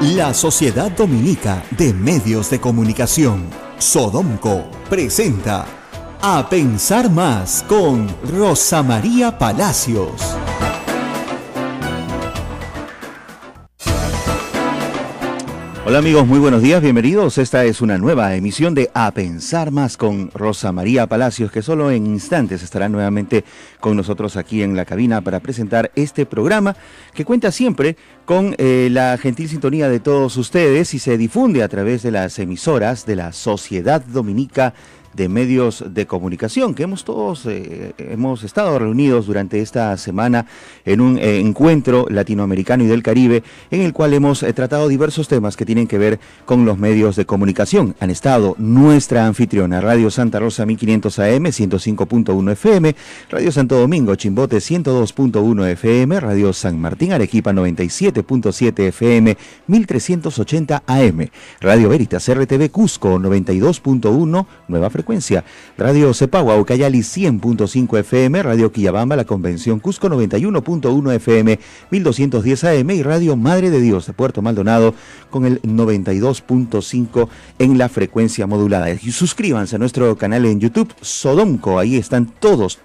La Sociedad Dominica de Medios de Comunicación, Sodomco, presenta A Pensar Más con Rosa María Palacios. Hola amigos, muy buenos días, bienvenidos. Esta es una nueva emisión de A Pensar Más con Rosa María Palacios, que solo en instantes estará nuevamente con nosotros aquí en la cabina para presentar este programa que cuenta siempre con la gentil sintonía de todos ustedes y se difunde a través de las emisoras de la Sociedad Dominica de Medios de Comunicación, que hemos estado reunidos durante esta semana en un encuentro latinoamericano y del Caribe, en el cual hemos tratado diversos temas que tienen que ver con los medios de comunicación. Han estado nuestra anfitriona, Radio Santa Rosa 1500 AM, 105.1 FM, Radio Santo Domingo, Chimbote 102.1 FM, Radio San Martín, Arequipa 97.7 FM, 1380 AM, Radio Veritas RTV Cusco 92.1, Nueva Frecuencia, Radio Cepagua Ucayali 100.5 FM, Radio Quillabamba La Convención Cusco 91.1 FM, 1210 AM y Radio Madre de Dios de Puerto Maldonado con el 92.5 en la frecuencia modulada. Y suscríbanse a nuestro canal en YouTube, Sodomco, ahí están todos,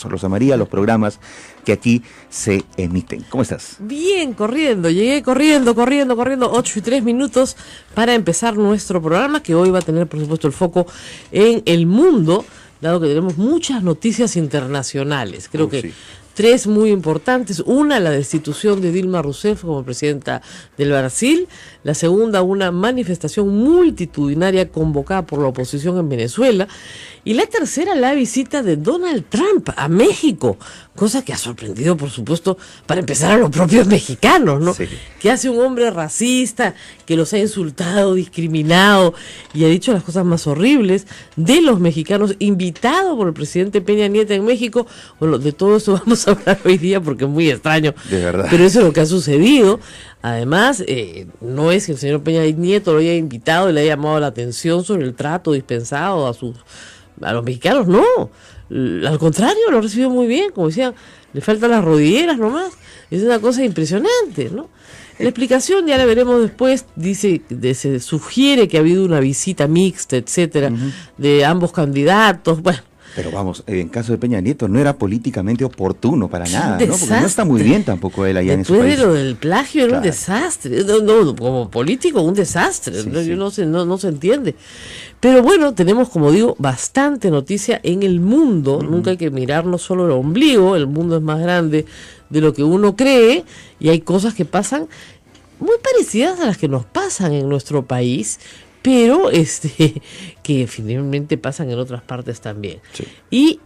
Rosa María, los programas que aquí se emiten. ¿Cómo estás? Bien, llegué corriendo, 8:03 para empezar nuestro programa, que hoy va a tener, por supuesto, el foco en el mundo, dado que tenemos muchas noticias internacionales. Creo que sí. Tres muy importantes. Una, la destitución de Dilma Rousseff como presidenta del Brasil. La segunda, una manifestación multitudinaria convocada por la oposición en Venezuela. Y la tercera, la visita de Donald Trump a México, cosa que ha sorprendido, por supuesto, para empezar a los propios mexicanos, ¿no? Sí. ¿Qué hace un hombre racista que los ha insultado, discriminado y ha dicho las cosas más horribles de los mexicanos, invitado por el presidente Peña Nieto en México? Bueno, de todo eso vamos a hablar hoy día porque es muy extraño, de verdad. Pero eso es lo que ha sucedido. Además, no es que el señor Peña Nieto lo haya invitado y le haya llamado la atención sobre el trato dispensado a los mexicanos, no. Al contrario, lo recibió muy bien, como decían, le faltan las rodilleras nomás. Es una cosa impresionante, ¿no? La explicación ya la veremos después. Se sugiere que ha habido una visita mixta, etcétera, de ambos candidatos. Bueno. Pero vamos, en caso de Peña Nieto no era políticamente oportuno para nada, ¿no? Porque no está muy bien tampoco él allá en su país. Después de lo del plagio era un desastre. No, como político un desastre. Sí, sí. No se entiende. Pero bueno, tenemos, como digo, bastante noticia en el mundo. Nunca hay que mirarnos solo el ombligo. El mundo es más grande de lo que uno cree y hay cosas que pasan muy parecidas a las que nos pasan en nuestro país, pero que finalmente pasan en otras partes también. Sí. Y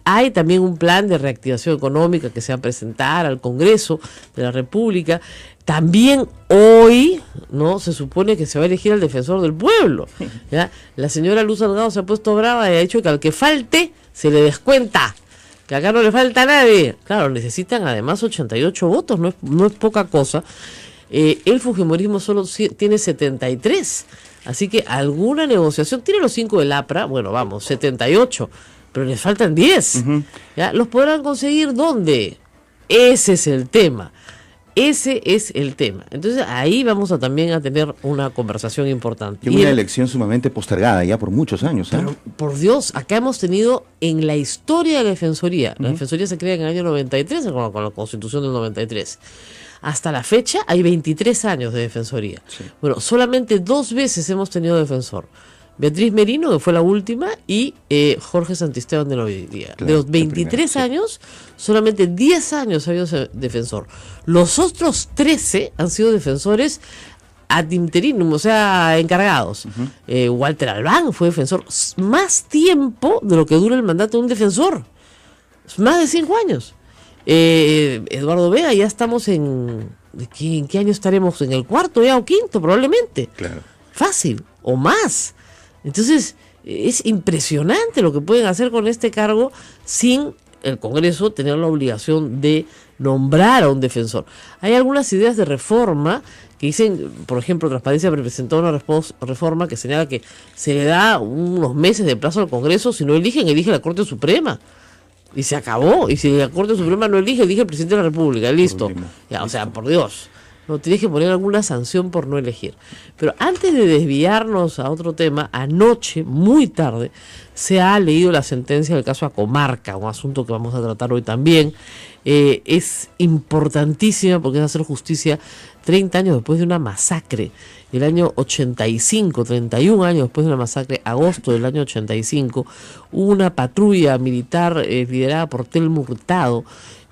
hay también un plan de reactivación económica que se va a presentar al Congreso de la República. También hoy, ¿no? Se supone que se va a elegir al defensor del pueblo, ¿ya? La señora Luz Salgado se ha puesto brava y ha dicho que al que falte se le descuenta, que acá no le falta a nadie. Claro, necesitan además 88 votos, no es poca cosa. El fujimorismo solo tiene 73, así que alguna negociación, tiene los 5 del APRA, 78, pero les faltan 10. ¿Ya? ¿Los podrán conseguir dónde? Ese es el tema. Entonces ahí vamos también a tener una conversación importante. Y una elección sumamente postergada ya por muchos años. Pero, por Dios, acá hemos tenido en la historia de la Defensoría, la Defensoría se crea en el año 93, con la Constitución del 93. Hasta la fecha hay 23 años de Defensoría. Sí. Bueno, solamente 2 veces hemos tenido defensor. Beatriz Merino, que fue la última, y Jorge Santisteban de la Hoydía. Claro, de los 23 años, solamente 10 años ha habido defensor. Los otros 13 han sido defensores ad interinum, o sea, encargados. Walter Albán fue defensor más tiempo de lo que dura el mandato de un defensor. Más de 5 años. Eduardo Vega, ya estamos ¿en qué año estaremos? ¿En el 4 ya o 5 probablemente? Claro. Fácil, o más. Entonces, es impresionante lo que pueden hacer con este cargo sin el Congreso tener la obligación de nombrar a un defensor. Hay algunas ideas de reforma que dicen, por ejemplo, Transparencia presentó una reforma que señala que se le da unos meses de plazo al Congreso. Si no elige la Corte Suprema. Y se acabó. Y si la Corte Suprema no elige el presidente de la República. Listo. Ya, o sea, por Dios. No, tienes que poner alguna sanción por no elegir. Pero antes de desviarnos a otro tema, anoche, muy tarde, se ha leído la sentencia del caso Acomarca, un asunto que vamos a tratar hoy también. Es importantísima porque es hacer justicia 30 años después de una masacre. El año 85, 31 años después de una masacre, agosto del año 85, hubo una patrulla militar liderada por Telmo Hurtado,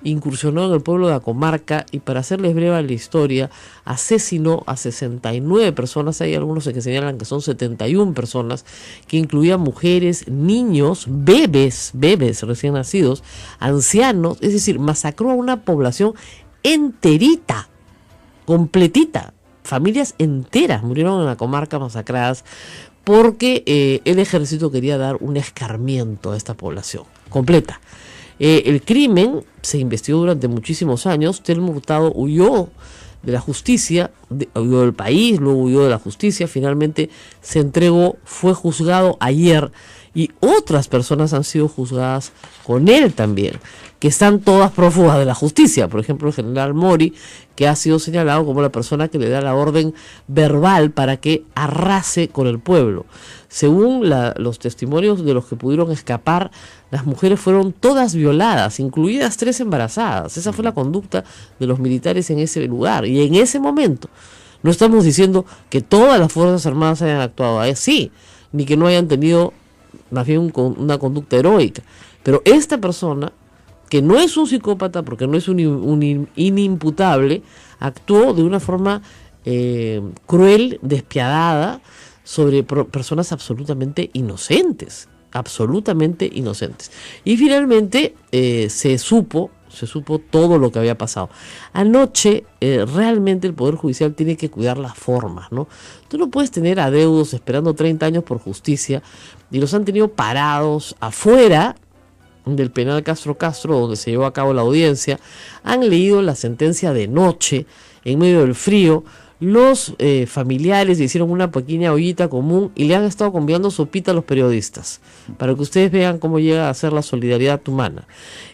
incursionó en el pueblo de Acomarca y, para hacerles breve la historia, asesinó a 69 personas. Hay algunos que señalan que son 71 personas, que incluían mujeres, niños, bebés recién nacidos, ancianos. Es decir, masacró a una población enterita, completita. Familias enteras murieron en la comarca masacradas porque el ejército quería dar un escarmiento a esta población completa. El crimen se investigó durante muchísimos años. Telmo Hurtado huyó de la justicia, huyó del país, luego huyó de la justicia, finalmente se entregó, fue juzgado ayer, y otras personas han sido juzgadas con él también, que están todas prófugas de la justicia. Por ejemplo, el general Mori, que ha sido señalado como la persona que le da la orden verbal para que arrase con el pueblo. Según los testimonios de los que pudieron escapar, las mujeres fueron todas violadas, incluidas 3 embarazadas. Esa fue la conducta de los militares en ese lugar y en ese momento. No estamos diciendo que todas las Fuerzas Armadas hayan actuado así, ni que no hayan tenido más bien una conducta heroica. Pero esta persona, que no es un psicópata porque no es un inimputable, actuó de una forma cruel, despiadada, sobre personas absolutamente inocentes. Y finalmente se supo todo lo que había pasado. Anoche realmente el Poder Judicial tiene que cuidar las formas, ¿no? Tú no puedes tener adeudos esperando 30 años por justicia, y los han tenido parados afuera del penal Castro, donde se llevó a cabo la audiencia. Han leído la sentencia de noche, en medio del frío. Los familiares le hicieron una pequeña ollita común y le han estado convidando sopita a los periodistas, para que ustedes vean cómo llega a ser la solidaridad humana.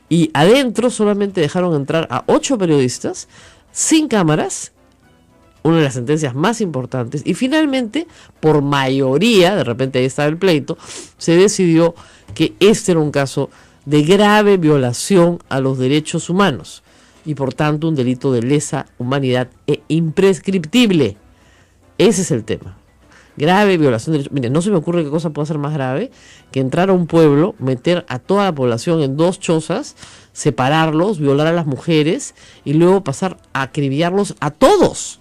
Y adentro solamente dejaron entrar a 8 periodistas, sin cámaras, una de las sentencias más importantes. Y finalmente, por mayoría, de repente ahí estaba el pleito, se decidió que este era un caso de grave violación a los derechos humanos, y por tanto un delito de lesa humanidad e imprescriptible. Ese es el tema. Grave violación de derechos. Miren, no se me ocurre qué cosa puede ser más grave que entrar a un pueblo, meter a toda la población en 2 chozas, separarlos, violar a las mujeres y luego pasar a acribillarlos a todos,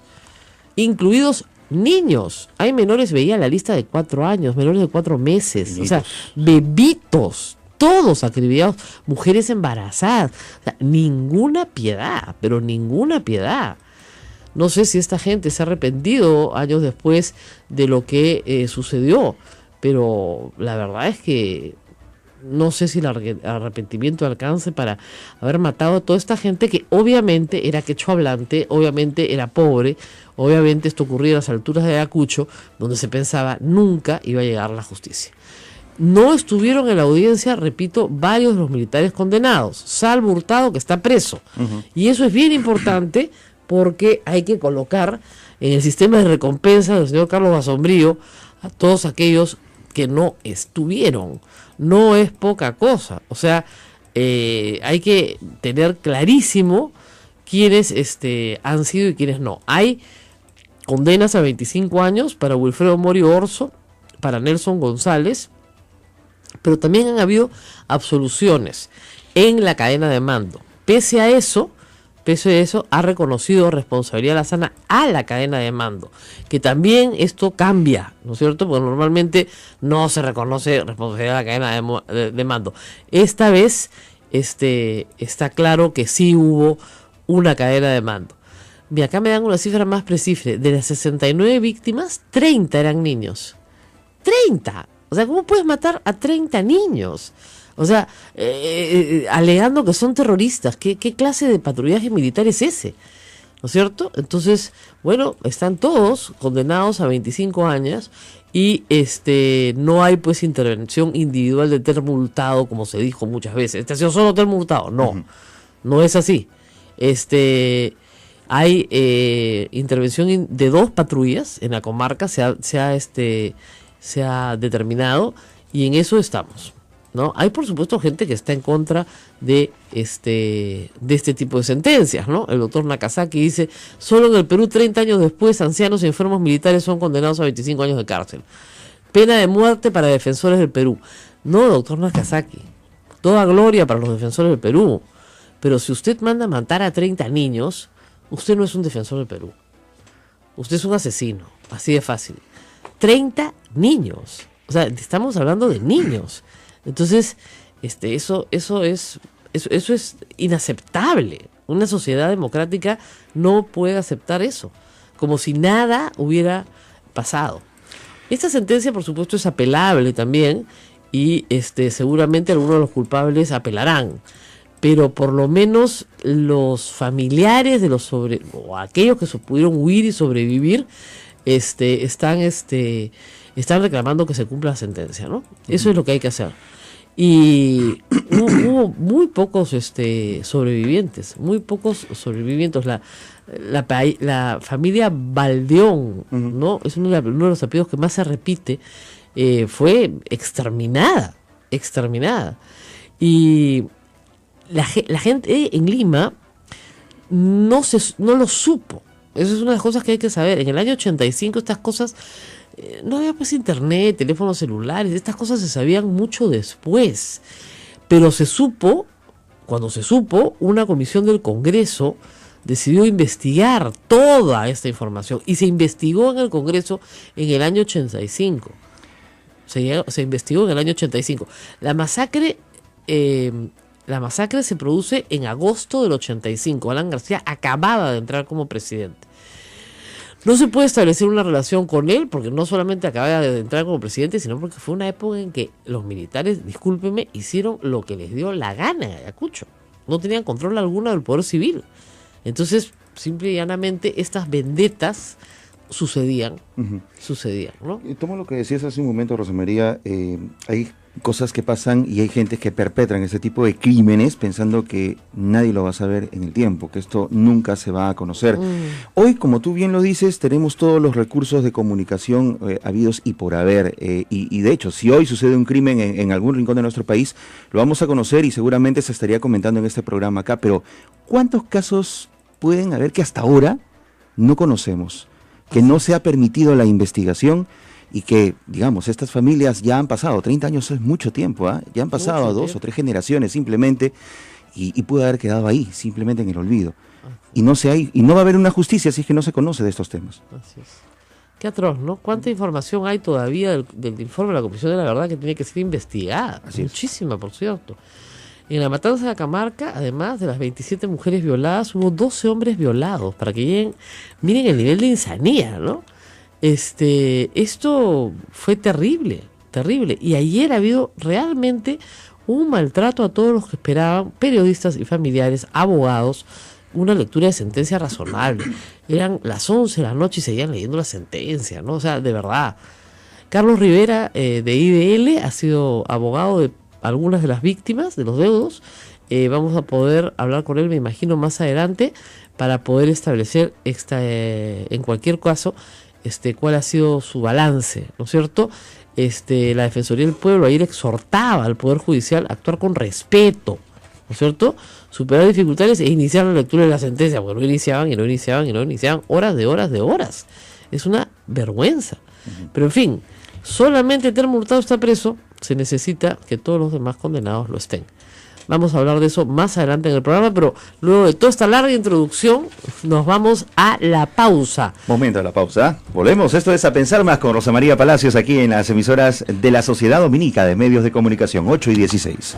incluidos niños. Hay menores, veía la lista de 4 años, menores de 4 meses, bebitos. O sea, bebitos, todos acribillados, mujeres embarazadas. O sea, ninguna piedad, pero ninguna piedad. No sé si esta gente se ha arrepentido años después de lo que sucedió, pero la verdad es que no sé si el arrepentimiento alcance para haber matado a toda esta gente que obviamente era quechohablante, obviamente era pobre, obviamente esto ocurría a las alturas de Ayacucho, donde se pensaba nunca iba a llegar la justicia. No estuvieron en la audiencia, repito, varios de los militares condenados, salvo Hurtado, que está preso. Y eso es bien importante, porque hay que colocar en el sistema de recompensa del señor Carlos Basombrío a todos aquellos que no estuvieron. No es poca cosa. O sea, hay que tener clarísimo quiénes han sido y quiénes no. Hay condenas a 25 años para Wilfredo Mori Orso, para Nelson González, pero también han habido absoluciones en la cadena de mando. Pese a eso, ha reconocido responsabilidad Lasana a la cadena de mando, que también esto cambia, ¿no es cierto? Porque normalmente no se reconoce responsabilidad a la cadena de mando. Esta vez está claro que sí hubo una cadena de mando. Mira, acá me dan una cifra más precisa. De las 69 víctimas, 30 eran niños. ¡30! O sea, ¿cómo puedes matar a 30 niños? O sea, alegando que son terroristas. ¿Qué clase de patrullaje militar es ese? ¿No es cierto? Entonces, bueno, están todos condenados a 25 años y no hay pues intervención individual de Telmo Hurtado, como se dijo muchas veces. Este ha sido solo Telmo Hurtado. No, no es así. Hay intervención de 2 patrullas en la comarca, se ha determinado, y en eso estamos, ¿no? Hay, por supuesto, gente que está en contra de este tipo de sentencias, ¿no? El doctor Nakazaki dice: solo en el Perú, 30 años después, ancianos y enfermos militares son condenados a 25 años de cárcel. Pena de muerte para defensores del Perú. No, doctor Nakazaki, toda gloria para los defensores del Perú, pero si usted manda a matar a 30 niños, usted no es un defensor del Perú. Usted es un asesino, así de fácil. 30 niños. O sea, estamos hablando de niños. Entonces, eso es inaceptable. Una sociedad democrática no puede aceptar eso, como si nada hubiera pasado. Esta sentencia, por supuesto, es apelable también, y seguramente algunos de los culpables apelarán, pero por lo menos los familiares de o aquellos que pudieron huir y sobrevivir, están reclamando que se cumpla la sentencia, ¿no? Eso es lo que hay que hacer. Y hubo muy pocos sobrevivientes, La familia Baldeón, ¿no? Es uno de los apellidos que más se repite. Fue exterminada. Y la gente en Lima no lo supo. Eso es una de las cosas que hay que saber. En el año 85 estas cosas, no había pues internet, teléfonos celulares, estas cosas se sabían mucho después. Pero cuando se supo, una comisión del Congreso decidió investigar toda esta información, y se investigó en el Congreso en el año 85. Se investigó en el año 85. La masacre se produce en agosto del 85. Alan García acababa de entrar como presidente. No se puede establecer una relación con él, porque no solamente acababa de entrar como presidente, sino porque fue una época en que los militares, discúlpenme, hicieron lo que les dio la gana en Ayacucho. No tenían control alguno del poder civil. Entonces, simple y llanamente, estas vendetas sucedían, ¿no? Tomo lo que decías hace un momento, Rosa María. Hay cosas que pasan y hay gente que perpetran ese tipo de crímenes pensando que nadie lo va a saber en el tiempo, que esto nunca se va a conocer. Hoy, como tú bien lo dices, tenemos todos los recursos de comunicación habidos y por haber, y de hecho, si hoy sucede un crimen en algún rincón de nuestro país, lo vamos a conocer y seguramente se estaría comentando en este programa acá, pero ¿cuántos casos pueden haber que hasta ahora no conocemos? Que no se ha permitido la investigación y que, digamos, estas familias ya han pasado, 30 años es mucho tiempo, ya han pasado a 2 o 3 generaciones simplemente, y puede haber quedado ahí, simplemente en el olvido. Y no va a haber una justicia si es que no se conoce de estos temas. Así es. Qué atroz, ¿no? ¿Cuánta información hay todavía del informe de la Comisión de la Verdad que tiene que ser investigada? Muchísima, por cierto. En la matanza de Acamarca, además de las 27 mujeres violadas, hubo 12 hombres violados, para que miren el nivel de insanía, ¿no? Esto fue terrible, y ayer ha habido realmente un maltrato a todos los que esperaban, periodistas y familiares, abogados, una lectura de sentencia razonable. Eran las 11 de la noche y seguían leyendo la sentencia, ¿no? O sea, de verdad. Carlos Rivera, de IDL, ha sido abogado de algunas de las víctimas, de los deudos. Vamos a poder hablar con él, me imagino, más adelante, para poder establecer en cualquier caso, cuál ha sido su balance, ¿no es cierto? La Defensoría del Pueblo ayer exhortaba al Poder Judicial a actuar con respeto, ¿no es cierto? Superar dificultades e iniciar la lectura de la sentencia, porque no iniciaban horas. Es una vergüenza. Pero en fin, solamente Telmo Hurtado está preso, se necesita que todos los demás condenados lo estén. Vamos a hablar de eso más adelante en el programa, pero luego de toda esta larga introducción, nos vamos a la pausa. Momento de la pausa. Volvemos. Esto es A Pensar Más con Rosa María Palacios, aquí en las emisoras de la Sociedad Dominica de Medios de Comunicación, 8 y 16.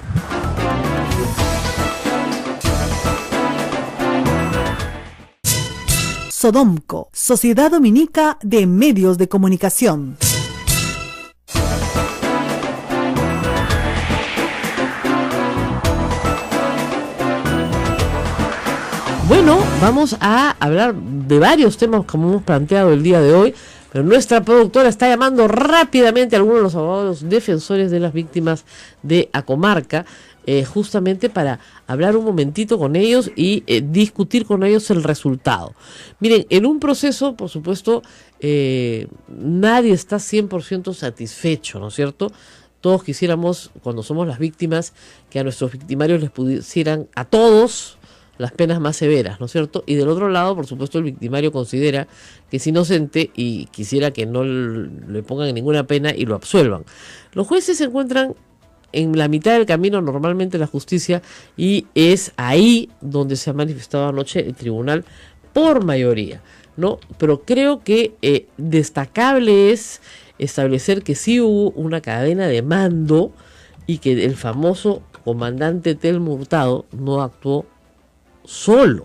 Sodomco, Sociedad Dominica de Medios de Comunicación. Bueno, vamos a hablar de varios temas como hemos planteado el día de hoy, pero nuestra productora está llamando rápidamente a algunos de los abogados defensores de las víctimas de Acomarca. justamente para hablar un momentito con ellos y discutir con ellos el resultado. Miren, en un proceso, por supuesto, nadie está 100% satisfecho, ¿no es cierto? Todos quisiéramos, cuando somos las víctimas, que a nuestros victimarios les pusieran a todos las penas más severas, ¿no es cierto? Y del otro lado, por supuesto, el victimario considera que es inocente y quisiera que no le pongan ninguna pena y lo absuelvan. Los jueces se encuentran en la mitad del camino normalmente la justicia, y es ahí donde se ha manifestado anoche el tribunal por mayoría, ¿no? Pero creo que destacable es establecer que sí hubo una cadena de mando y que el famoso comandante Telmo Hurtado no actuó solo.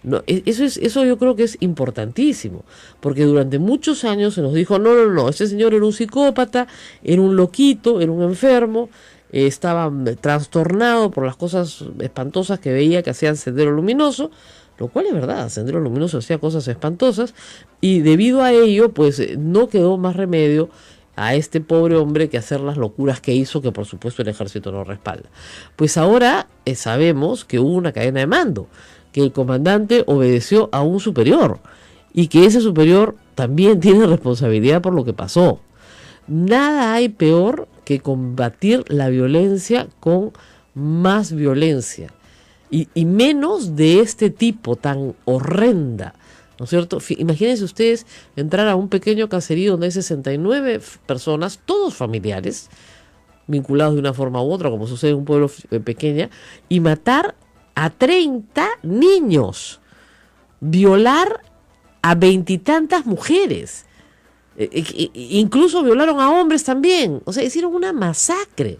No, eso yo creo que es importantísimo, porque durante muchos años se nos dijo, no, este señor era un psicópata, era un loquito, era un enfermo, estaba trastornado por las cosas espantosas que veía que hacían Sendero Luminoso, lo cual es verdad, Sendero Luminoso hacía cosas espantosas, y debido a ello, pues no quedó más remedio a este pobre hombre que hacer las locuras que hizo, que por supuesto el ejército no respalda. Pues ahora sabemos que hubo una cadena de mando, que el comandante obedeció a un superior, y que ese superior también tiene responsabilidad por lo que pasó. Nada hay peor que combatir la violencia con más violencia, y menos de este tipo tan horrenda, ¿no es cierto? Imagínense ustedes entrar a un pequeño caserío donde hay 69 personas, todos familiares, vinculados de una forma u otra, como sucede en un pueblo pequeño, y matar a 30 niños, violar a 20 y tantas mujeres, incluso violaron a hombres también, o sea, hicieron una masacre.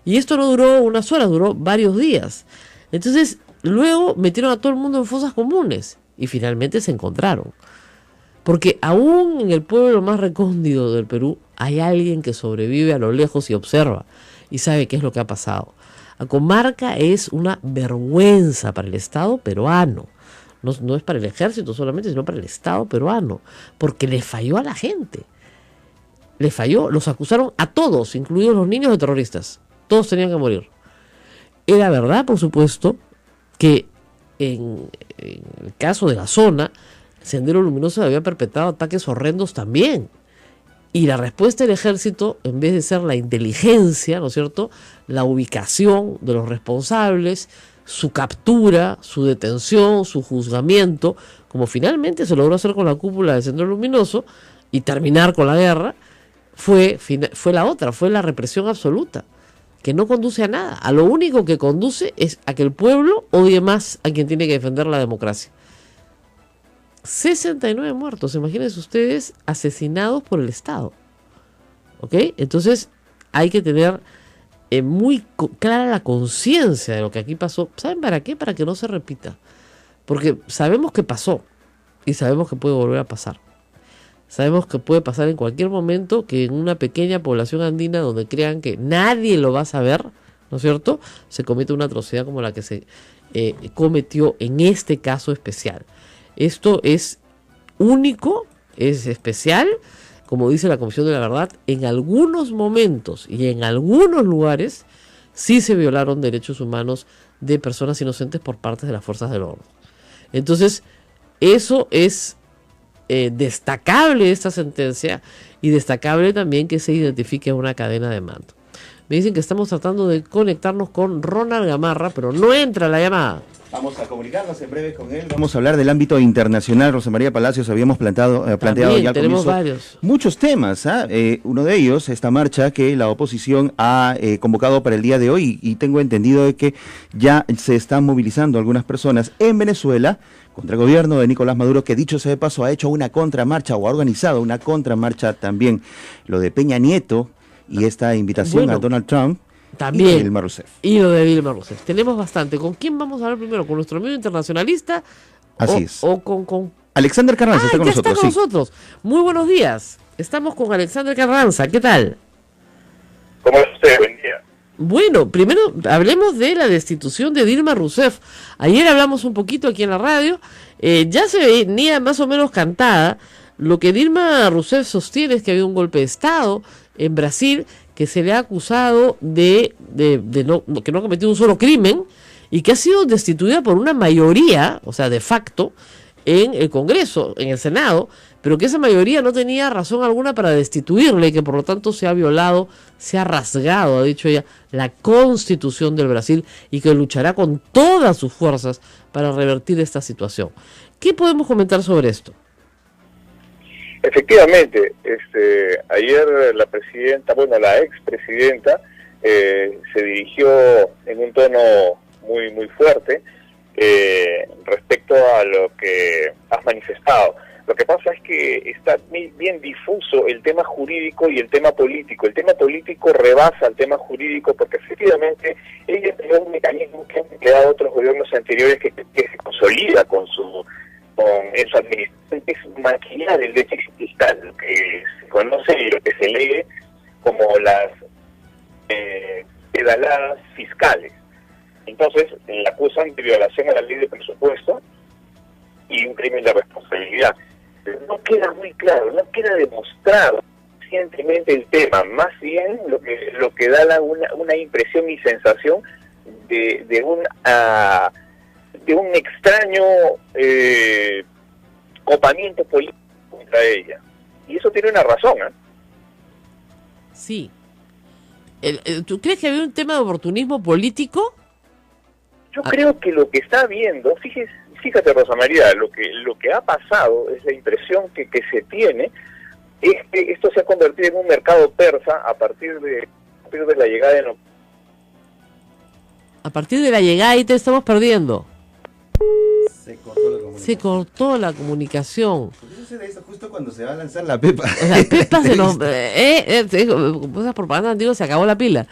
Y esto no duró unas horas, duró varios días. Entonces, luego metieron a todo el mundo en fosas comunes y finalmente se encontraron. Porque aún en el pueblo más recóndito del Perú hay alguien que sobrevive a lo lejos y observa y sabe qué es lo que ha pasado. Acomarca es una vergüenza para el Estado peruano. No es para el ejército solamente, sino para el Estado peruano. Porque le falló a la gente. Le falló, los acusaron a todos, incluidos los niños, de terroristas. Todos tenían que morir. Era verdad, por supuesto, que en el caso de la zona, Sendero Luminoso había perpetrado ataques horrendos también. Y la respuesta del ejército, en vez de ser la inteligencia, ¿no es cierto?, la ubicación de los responsables, su captura, su detención, su juzgamiento, como finalmente se logró hacer con la cúpula de Sendero Luminoso y terminar con la guerra, fue la otra, fue la represión absoluta, que no conduce a nada. A lo único que conduce es a que el pueblo odie más a quien tiene que defender la democracia. 69 muertos, imagínense ustedes, asesinados por el Estado. ¿Ok? Entonces hay que tener muy clara la conciencia de lo que aquí pasó. ¿Saben para qué? Para que no se repita. Porque sabemos que pasó y sabemos que puede volver a pasar. Sabemos que puede pasar en cualquier momento, que en una pequeña población andina donde crean que nadie lo va a saber, ¿no es cierto?, se comete una atrocidad como la que se cometió en este caso especial. Esto es único, es especial, como dice la Comisión de la Verdad, en algunos momentos y en algunos lugares sí se violaron derechos humanos de personas inocentes por parte de las fuerzas del orden. Entonces, eso es destacable esta sentencia, y destacable también que se identifique una cadena de mando. Me dicen que estamos tratando de conectarnos con Ronald Gamarra, pero no entra la llamada. Vamos a comunicarnos en breve con él. Vamos a hablar del ámbito internacional. Rosa María Palacios, habíamos planteado ya al comienzo varios. Muchos temas. Uno de ellos, esta marcha que la oposición ha convocado para el día de hoy, y tengo entendido de que ya se están movilizando algunas personas en Venezuela contra el gobierno de Nicolás Maduro, que dicho sea de paso ha hecho una contramarcha o ha organizado una contramarcha también. Lo de Peña Nieto y esta invitación a Donald Trump. También. Y Dilma Rousseff. Y lo de Dilma Rousseff. Tenemos bastante. ¿Con quién vamos a hablar primero? ¿Con nuestro amigo internacionalista? Así es. ¿O con... Alexander Carranza está con nosotros. Está con nosotros. Muy buenos días. Estamos con Alexander Carranza. ¿Qué tal? ¿Cómo es usted? Buen día. Bueno, primero hablemos de la destitución de Dilma Rousseff. Ayer hablamos un poquito aquí en la radio. Ya se venía más o menos cantada. Lo que Dilma Rousseff sostiene es que había un golpe de Estado en Brasil, que se le ha acusado que no ha cometido un solo crimen y que ha sido destituida por una mayoría, o sea, de facto, en el Congreso, en el Senado, pero que esa mayoría no tenía razón alguna para destituirle y que por lo tanto se ha violado, se ha rasgado, ha dicho ella, la Constitución del Brasil y que luchará con todas sus fuerzas para revertir esta situación. ¿Qué podemos comentar sobre esto? Efectivamente, ayer la presidenta, la expresidenta, se dirigió en un tono muy fuerte respecto a lo que has manifestado. Lo que pasa es que está bien difuso el tema jurídico y el tema político. El tema político rebasa el tema jurídico porque efectivamente ella tiene un mecanismo que han empleado otros gobiernos anteriores que se consolida con su administración, que es maquillar el déficit fiscal, lo que se conoce y lo que se lee como las pedaladas fiscales. Entonces, la acusan de violación a la ley de presupuesto y un crimen de responsabilidad. No queda muy claro, no queda demostrado recientemente el tema, más bien lo que da una impresión y sensación de un extraño copamiento político contra ella. Y eso tiene una razón, ¿eh? Sí. ¿Tú crees que había un tema de oportunismo político? Yo creo que lo que está habiendo, fíjate Rosa María, lo que ha pasado es la impresión que se tiene es que esto se ha convertido en un mercado persa a partir de la llegada de... A partir de la llegada ahí te estamos perdiendo. Se cortó la comunicación. ¿Por qué sucede eso justo cuando se va a lanzar la pepa? La pepa se nos... esas propagandas antiguas, se acabó la pila.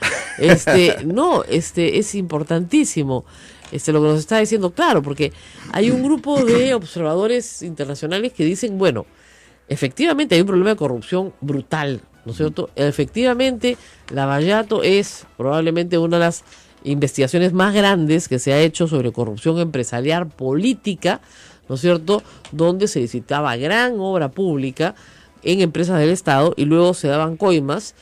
No, es importantísimo lo que nos está diciendo, claro, porque hay un grupo de observadores internacionales que dicen, bueno, efectivamente hay un problema de corrupción brutal, ¿no es cierto? Efectivamente, Lavallato es probablemente una de las investigaciones más grandes que se ha hecho sobre corrupción empresarial política, ¿no es cierto?, donde se licitaba gran obra pública en empresas del Estado y luego se daban coimas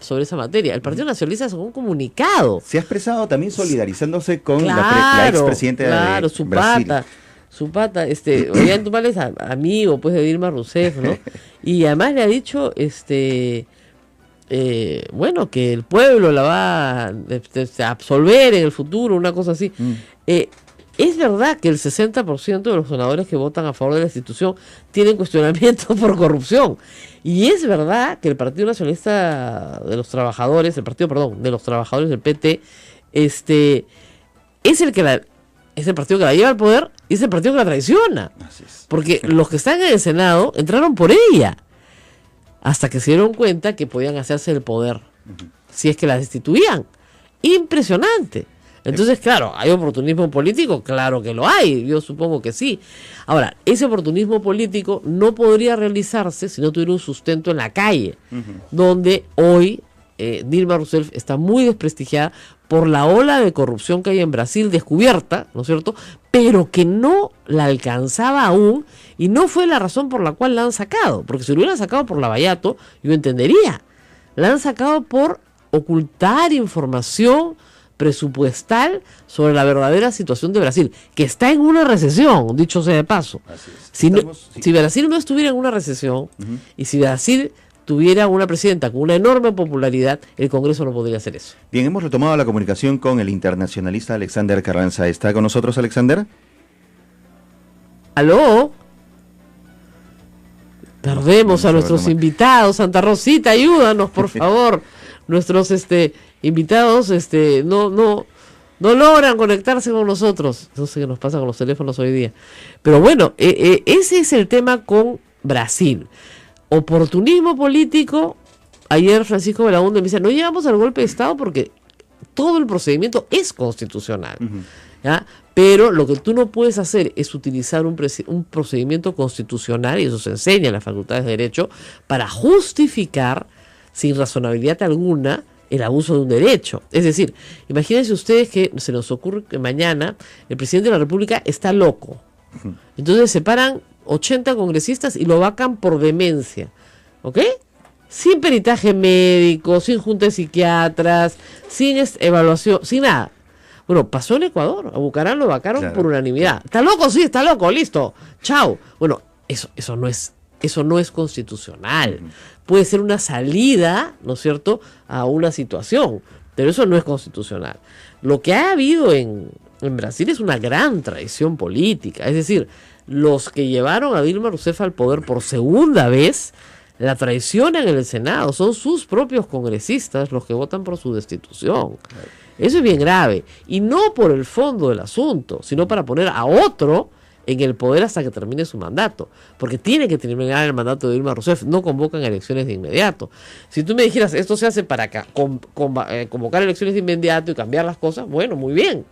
sobre esa materia. El Partido Nacionalista sacó un comunicado. Se ha expresado también solidarizándose con la expresidenta de Brasil. Su pata, Ollanta es amigo pues de Dilma Rousseff, ¿no? Y además le ha dicho, bueno, que el pueblo la va a absolver en el futuro, una cosa así. Es verdad que el 60% de los senadores que votan a favor de la institución tienen cuestionamientos por corrupción. Y es verdad que el Partido Nacionalista de los Trabajadores, de los Trabajadores del PT, es el partido que la lleva al poder y es el partido que la traiciona. Así es. Porque los que están en el Senado entraron por ella, hasta que se dieron cuenta que podían hacerse el poder, si es que la destituían. Impresionante. Entonces, claro, ¿hay oportunismo político? Claro que lo hay, yo supongo que sí. Ahora, ese oportunismo político no podría realizarse si no tuviera un sustento en la calle, donde hoy Dilma Rousseff está muy desprestigiada por la ola de corrupción que hay en Brasil descubierta, ¿no es cierto?, pero que no la alcanzaba aún y no fue la razón por la cual la han sacado, porque si lo hubieran sacado por Lavallato, yo entendería. La han sacado por ocultar información presupuestal sobre la verdadera situación de Brasil, que está en una recesión, dicho sea de paso. Así es. Si Brasil no estuviera en una recesión y si Brasil tuviera una presidenta con una enorme popularidad, el Congreso no podría hacer eso. Bien, hemos retomado la comunicación con el internacionalista Alexander Carranza. ¿Está con nosotros, Alexander? ¿Aló? Perdemos a nuestros invitados. Santa Rosita, ayúdanos, por favor. Nuestros invitados no logran conectarse con nosotros. No sé qué nos pasa con los teléfonos hoy día. Pero bueno, ese es el tema con Brasil. Oportunismo político. Ayer Francisco Belaúnde me dice, no llegamos al golpe de Estado porque todo el procedimiento es constitucional. ¿Ya? Pero lo que tú no puedes hacer es utilizar un procedimiento constitucional, y eso se enseña en las facultades de Derecho, para justificar sin razonabilidad alguna el abuso de un derecho. Es decir, imagínense ustedes que se nos ocurre que mañana el presidente de la República está loco. Entonces se paran 80 congresistas y lo vacan por demencia. ¿Ok? sin peritaje médico, sin junta de psiquiatras, sin evaluación, sin nada. Bueno, pasó en Ecuador, a Bucarán lo vacaron por unanimidad. ¿Está loco? Sí, está loco, listo, chao. Bueno, eso no es constitucional. Puede ser una salida, ¿no es cierto?, a una situación, pero eso no es constitucional. Lo que ha habido en Brasil es una gran traición política, es decir, los que llevaron a Dilma Rousseff al poder por segunda vez, la traicionan en el Senado, son sus propios congresistas los que votan por su destitución. Eso es bien grave, y no por el fondo del asunto, sino para poner a otro en el poder hasta que termine su mandato, porque tiene que terminar el mandato de Dilma Rousseff, no convocan elecciones de inmediato. Si tú me dijeras, esto se hace para convocar elecciones de inmediato y cambiar las cosas, bueno, muy bien.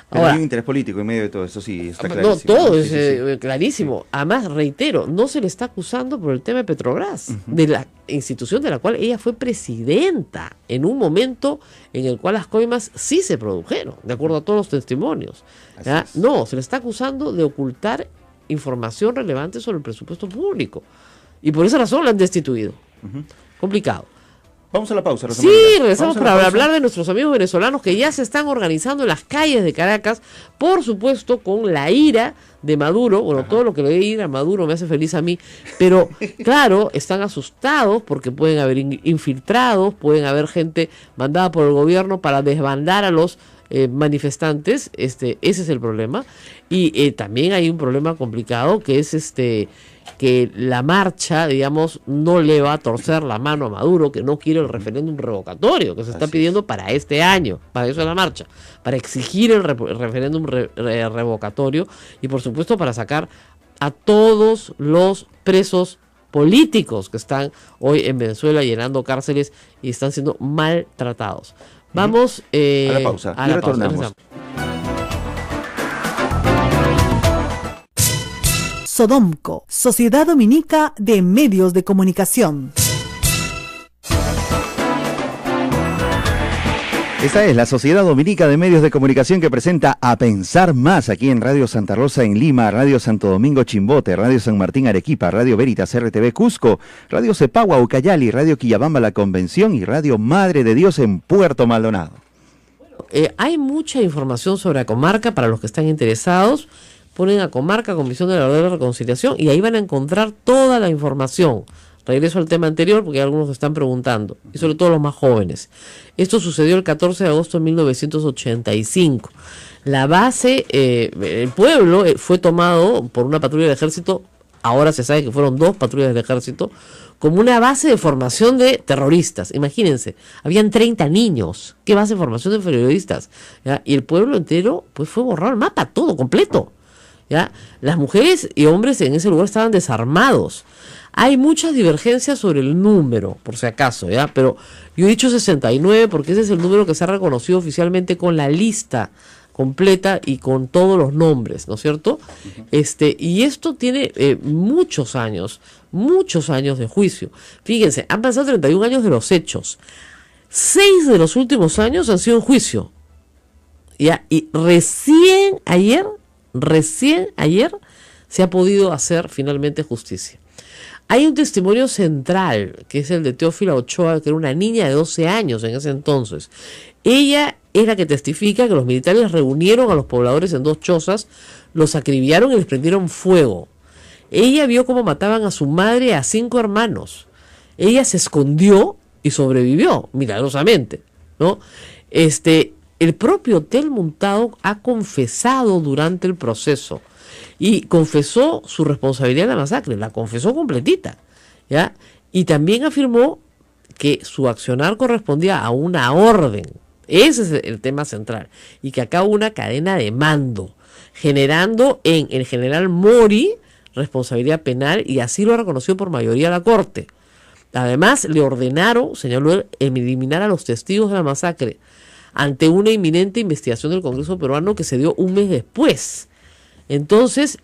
Pero Ahora, hay un interés político en medio de todo eso, sí, está clarísimo. No, todo Sí, es clarísimo. Además, reitero, no se le está acusando por el tema de Petrobras, de la institución de la cual ella fue presidenta, en un momento en el cual las coimas sí se produjeron, de acuerdo a todos los testimonios. ¿Ya? No, se le está acusando de ocultar información relevante sobre el presupuesto público. Y por esa razón la han destituido. Complicado. Vamos a la pausa, Rosa Sí, María. regresamos Vamos a la para pausa. hablar de nuestros amigos venezolanos que ya se están organizando en las calles de Caracas, por supuesto con la ira de Maduro. Bueno, todo lo que le dé ira a Maduro me hace feliz a mí, pero claro, están asustados porque pueden haber infiltrados, pueden haber gente mandada por el gobierno para desbandar a los manifestantes. Ese es el problema. Y también hay un problema complicado que es que la marcha, digamos, no le va a torcer la mano a Maduro, que no quiere el referéndum revocatorio que se está pidiendo para este año. Para eso es la marcha, para exigir el referéndum revocatorio y por supuesto para sacar a todos los presos políticos que están hoy en Venezuela llenando cárceles y están siendo maltratados. Vamos a la pausa. A Y la retornamos. pausa. Sodomco, Sociedad Dominica de Medios de Comunicación. Esta es la Sociedad Dominica de Medios de Comunicación que presenta A Pensar Más aquí en Radio Santa Rosa en Lima, Radio Santo Domingo Chimbote, Radio San Martín Arequipa, Radio Veritas RTV Cusco, Radio Cepagua Ucayali, Radio Quillabamba La Convención y Radio Madre de Dios en Puerto Maldonado. Hay mucha información sobre Acomarca para los que están interesados. Ponen Acomarca, Comisión de la Verdad y la Reconciliación, y ahí van a encontrar toda la información. Regreso al tema anterior porque algunos se están preguntando, y sobre todo los más jóvenes. Esto sucedió el 14 de agosto de 1985. La base, el pueblo fue tomado por una patrulla del ejército, ahora se sabe que fueron 2 patrullas del ejército, como una base de formación de terroristas. Imagínense, habían 30 niños. ¿Qué base de formación de terroristas? ¿Ya? Y el pueblo entero pues fue borrado el mapa, todo completo. ¿Ya? Las mujeres y hombres en ese lugar estaban desarmados. Hay muchas divergencias sobre el número, por si acaso, ¿ya? Pero yo he dicho 69 porque ese es el número que se ha reconocido oficialmente con la lista completa y con todos los nombres, ¿no es cierto? Y esto tiene muchos años de juicio. Fíjense, han pasado 31 años de los hechos. 6 de los últimos años han sido en juicio. ¿Ya? Y recién ayer se ha podido hacer finalmente justicia. Hay un testimonio central, que es el de Teófila Ochoa, que era una niña de 12 años en ese entonces. Ella es la que testifica que los militares reunieron a los pobladores en 2 chozas, los acribillaron y les prendieron fuego. Ella vio cómo mataban a su madre y a 5 hermanos. Ella se escondió y sobrevivió, milagrosamente, ¿no? El propio Hotel Montado ha confesado durante el proceso y confesó su responsabilidad en la masacre, la confesó completita, ¿ya? Y también afirmó que su accionar correspondía a una orden. Ese es el tema central. Y que acá hubo una cadena de mando, generando en el general Mori responsabilidad penal, y así lo ha reconocido por mayoría la Corte. Además, le ordenaron, señaló él, eliminar a los testigos de la masacre ante una inminente investigación del Congreso peruano que se dio un mes después. Entonces,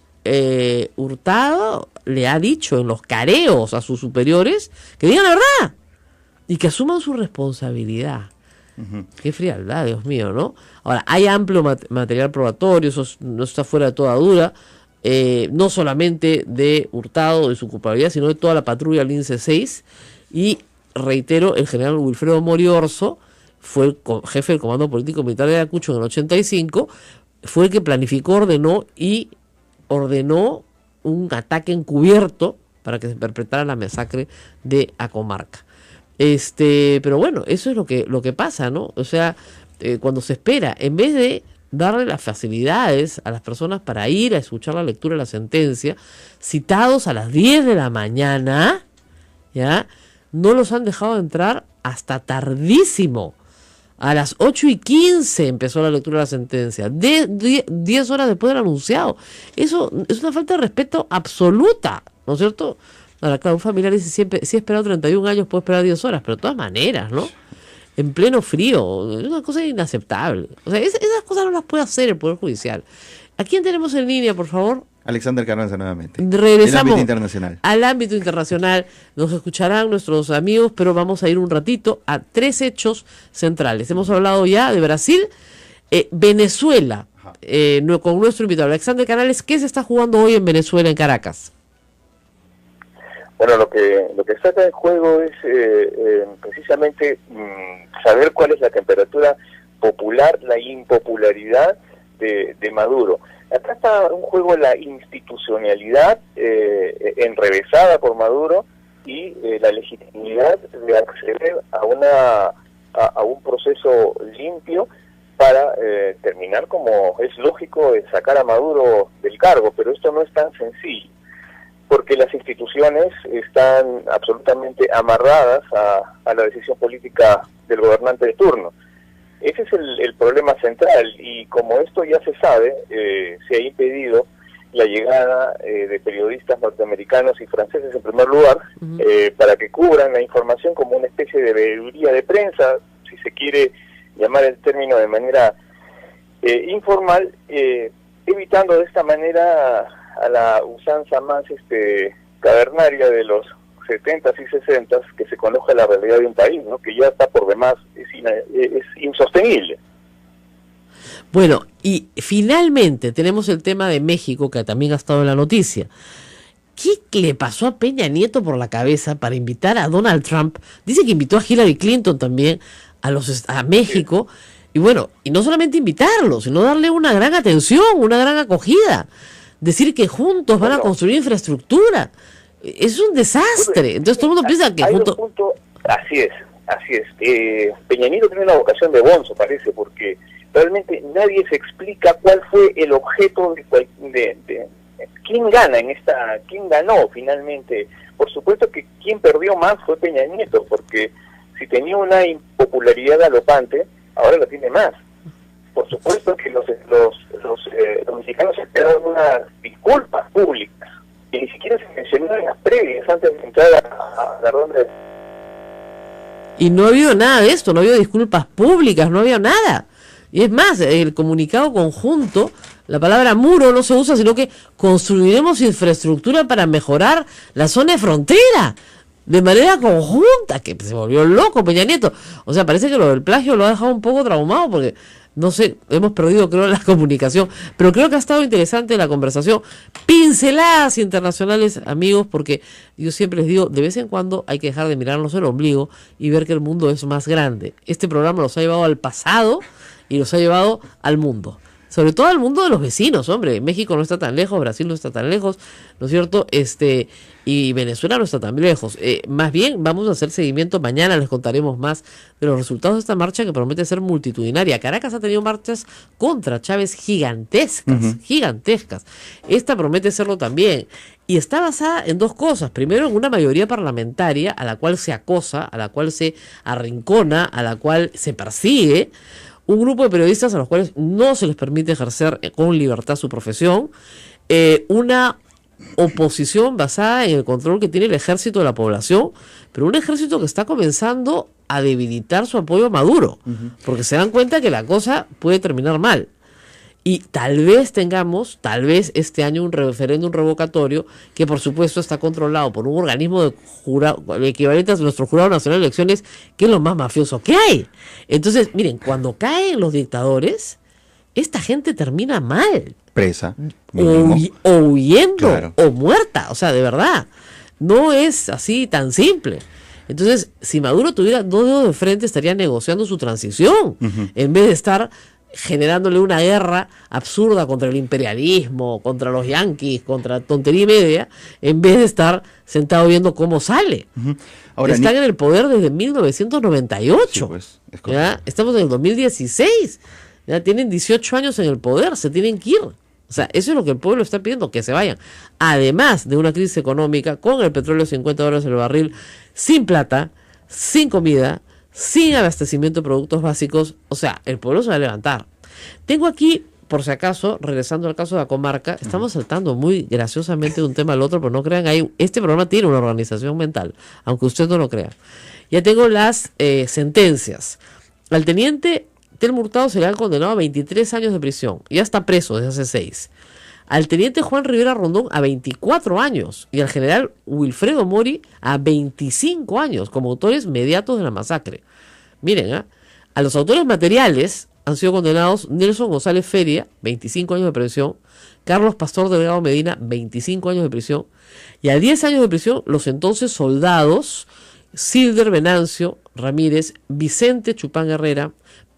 Hurtado le ha dicho en los careos a sus superiores que digan la verdad y que asuman su responsabilidad. Qué frialdad, Dios mío, ¿no? Ahora, hay amplio material probatorio, eso no está fuera de toda duda, no solamente de Hurtado, de su culpabilidad, sino de toda la patrulla Lince 6, Y reitero, el general Wilfredo Moriorzo fue el jefe del Comando Político Militar de Ayacucho en el 85, fue el que planificó, ordenó un ataque encubierto para que se perpetrara la masacre de Acomarca. Pero bueno, eso es lo que pasa, ¿no? O sea, cuando se espera, en vez de darle las facilidades a las personas para ir a escuchar la lectura de la sentencia, citados a las 10 de la mañana, ¿ya? No los han dejado entrar hasta tardísimo. A las 8:15 empezó la lectura de la sentencia, 10 horas después del anunciado. Eso es una falta de respeto absoluta, ¿no es cierto? Ahora, claro, un familiar dice, siempre, si he esperado 31 años, puedo esperar 10 horas, pero de todas maneras, ¿no? En pleno frío, es una cosa inaceptable. O sea, esas cosas no las puede hacer el Poder Judicial. ¿A quién tenemos en línea, por favor? Alexander Carranza nuevamente. Regresamos el ámbito internacional. Al ámbito internacional. Nos escucharán nuestros amigos, pero vamos a ir un ratito a 3 hechos centrales. Hemos hablado ya de Brasil, Venezuela, con nuestro invitado Alexander Canales. ¿Qué se está jugando hoy en Venezuela, en Caracas? Bueno, lo que está acá en juego es precisamente saber cuál es la temperatura popular, la impopularidad de Maduro. Acá está un juego la institucionalidad enrevesada por Maduro y la legitimidad de acceder a un proceso limpio para terminar, como es lógico, de sacar a Maduro del cargo, pero esto no es tan sencillo, porque las instituciones están absolutamente amarradas a la decisión política del gobernante de turno. Ese es el problema central, y como esto ya se sabe, se ha impedido la llegada de periodistas norteamericanos y franceses en primer lugar, para que cubran la información como una especie de veeduría de prensa, si se quiere llamar el término de manera informal, evitando de esta manera a la usanza más cavernaria de los 70s y 60s, que se conozca la realidad de un país, ¿no? Que ya está por demás, es insostenible. Bueno, y finalmente tenemos el tema de México, que también ha estado en la noticia. ¿Qué le pasó a Peña Nieto por la cabeza para invitar a Donald Trump? Dice que invitó a Hillary Clinton también a México, y bueno, y no solamente invitarlo, sino darle una gran atención, una gran acogida, decir que juntos van a construir infraestructura. Es un desastre. Entonces todo el mundo piensa que juntos... Así es. Peña Nieto tiene una vocación de bonzo, parece, porque realmente nadie se explica cuál fue el objeto de quién gana quién ganó finalmente. Por supuesto que quien perdió más fue Peña Nieto, porque si tenía una impopularidad galopante, ahora la tiene más. Por supuesto que los mexicanos esperaban unas disculpas públicas, y ni siquiera se mencionó en las previas antes de entrar a la ronda de... Y no ha habido nada de esto, no ha habido disculpas públicas, no había nada. Y es más, el comunicado conjunto, la palabra muro no se usa, sino que construiremos infraestructura para mejorar la zona de frontera, de manera conjunta, que se volvió loco Peña Nieto. O sea, parece que lo del plagio lo ha dejado un poco traumado, porque... no sé, hemos perdido, creo, la comunicación, pero creo que ha estado interesante la conversación. Pinceladas internacionales, amigos, porque yo siempre les digo, de vez en cuando hay que dejar de mirarnos el ombligo y ver que el mundo es más grande. Este programa los ha llevado al pasado y los ha llevado al mundo. Sobre todo al mundo de los vecinos, hombre. México no está tan lejos, Brasil no está tan lejos, ¿no es cierto? Y Venezuela no está tan lejos. Más bien, vamos a hacer seguimiento. Mañana les contaremos más de los resultados de esta marcha que promete ser multitudinaria. Caracas ha tenido marchas contra Chávez gigantescas. Esta promete serlo también. Y está basada en dos cosas. Primero, en una mayoría parlamentaria a la cual se acosa, a la cual se arrincona, a la cual se persigue. Un grupo de periodistas a los cuales no se les permite ejercer con libertad su profesión. Una oposición basada en el control que tiene el ejército de la población, pero un ejército que está comenzando a debilitar su apoyo a Maduro, porque se dan cuenta que la cosa puede terminar mal. Y tal vez tengamos, este año, un referéndum revocatorio que por supuesto está controlado por un organismo de equivalente a nuestro Jurado Nacional de Elecciones, que es lo más mafioso que hay. Entonces, miren, cuando caen los dictadores, esta gente termina mal. Presa. O huyendo, claro, o muerta. O sea, de verdad, no es así tan simple. Entonces, si Maduro tuviera 2 dedos de frente, estaría negociando su transición, en vez de estar generándole una guerra absurda contra el imperialismo, contra los yanquis, contra tontería y media, en vez de estar sentado viendo cómo sale. Ahora, están en el poder desde 1998. Sí, pues, es ¿ya? Estamos en el 2016. Ya tienen 18 años en el poder, se tienen que ir. O sea, eso es lo que el pueblo está pidiendo, que se vayan. Además de una crisis económica, con el petróleo $50 el barril, sin plata, sin comida, sin abastecimiento de productos básicos. O sea, el pueblo se va a levantar. Tengo aquí, por si acaso, regresando al caso de la comarca, estamos saltando muy graciosamente de un tema al otro, pero no crean, este programa tiene una organización mental, aunque usted no lo crea. Ya tengo las sentencias. Al teniente Telmo Hurtado se le han condenado a 23 años de prisión. Ya está preso desde hace 6. Al teniente Juan Rivera Rondón a 24 años. Y al general Wilfredo Mori a 25 años como autores mediatos de la masacre. Miren, a los autores materiales han sido condenados Nelson González Feria, 25 años de prisión. Carlos Pastor Delgado Medina, 25 años de prisión. Y a 10 años de prisión los entonces soldados Silder Venancio Ramírez, Vicente Chupán Herrera,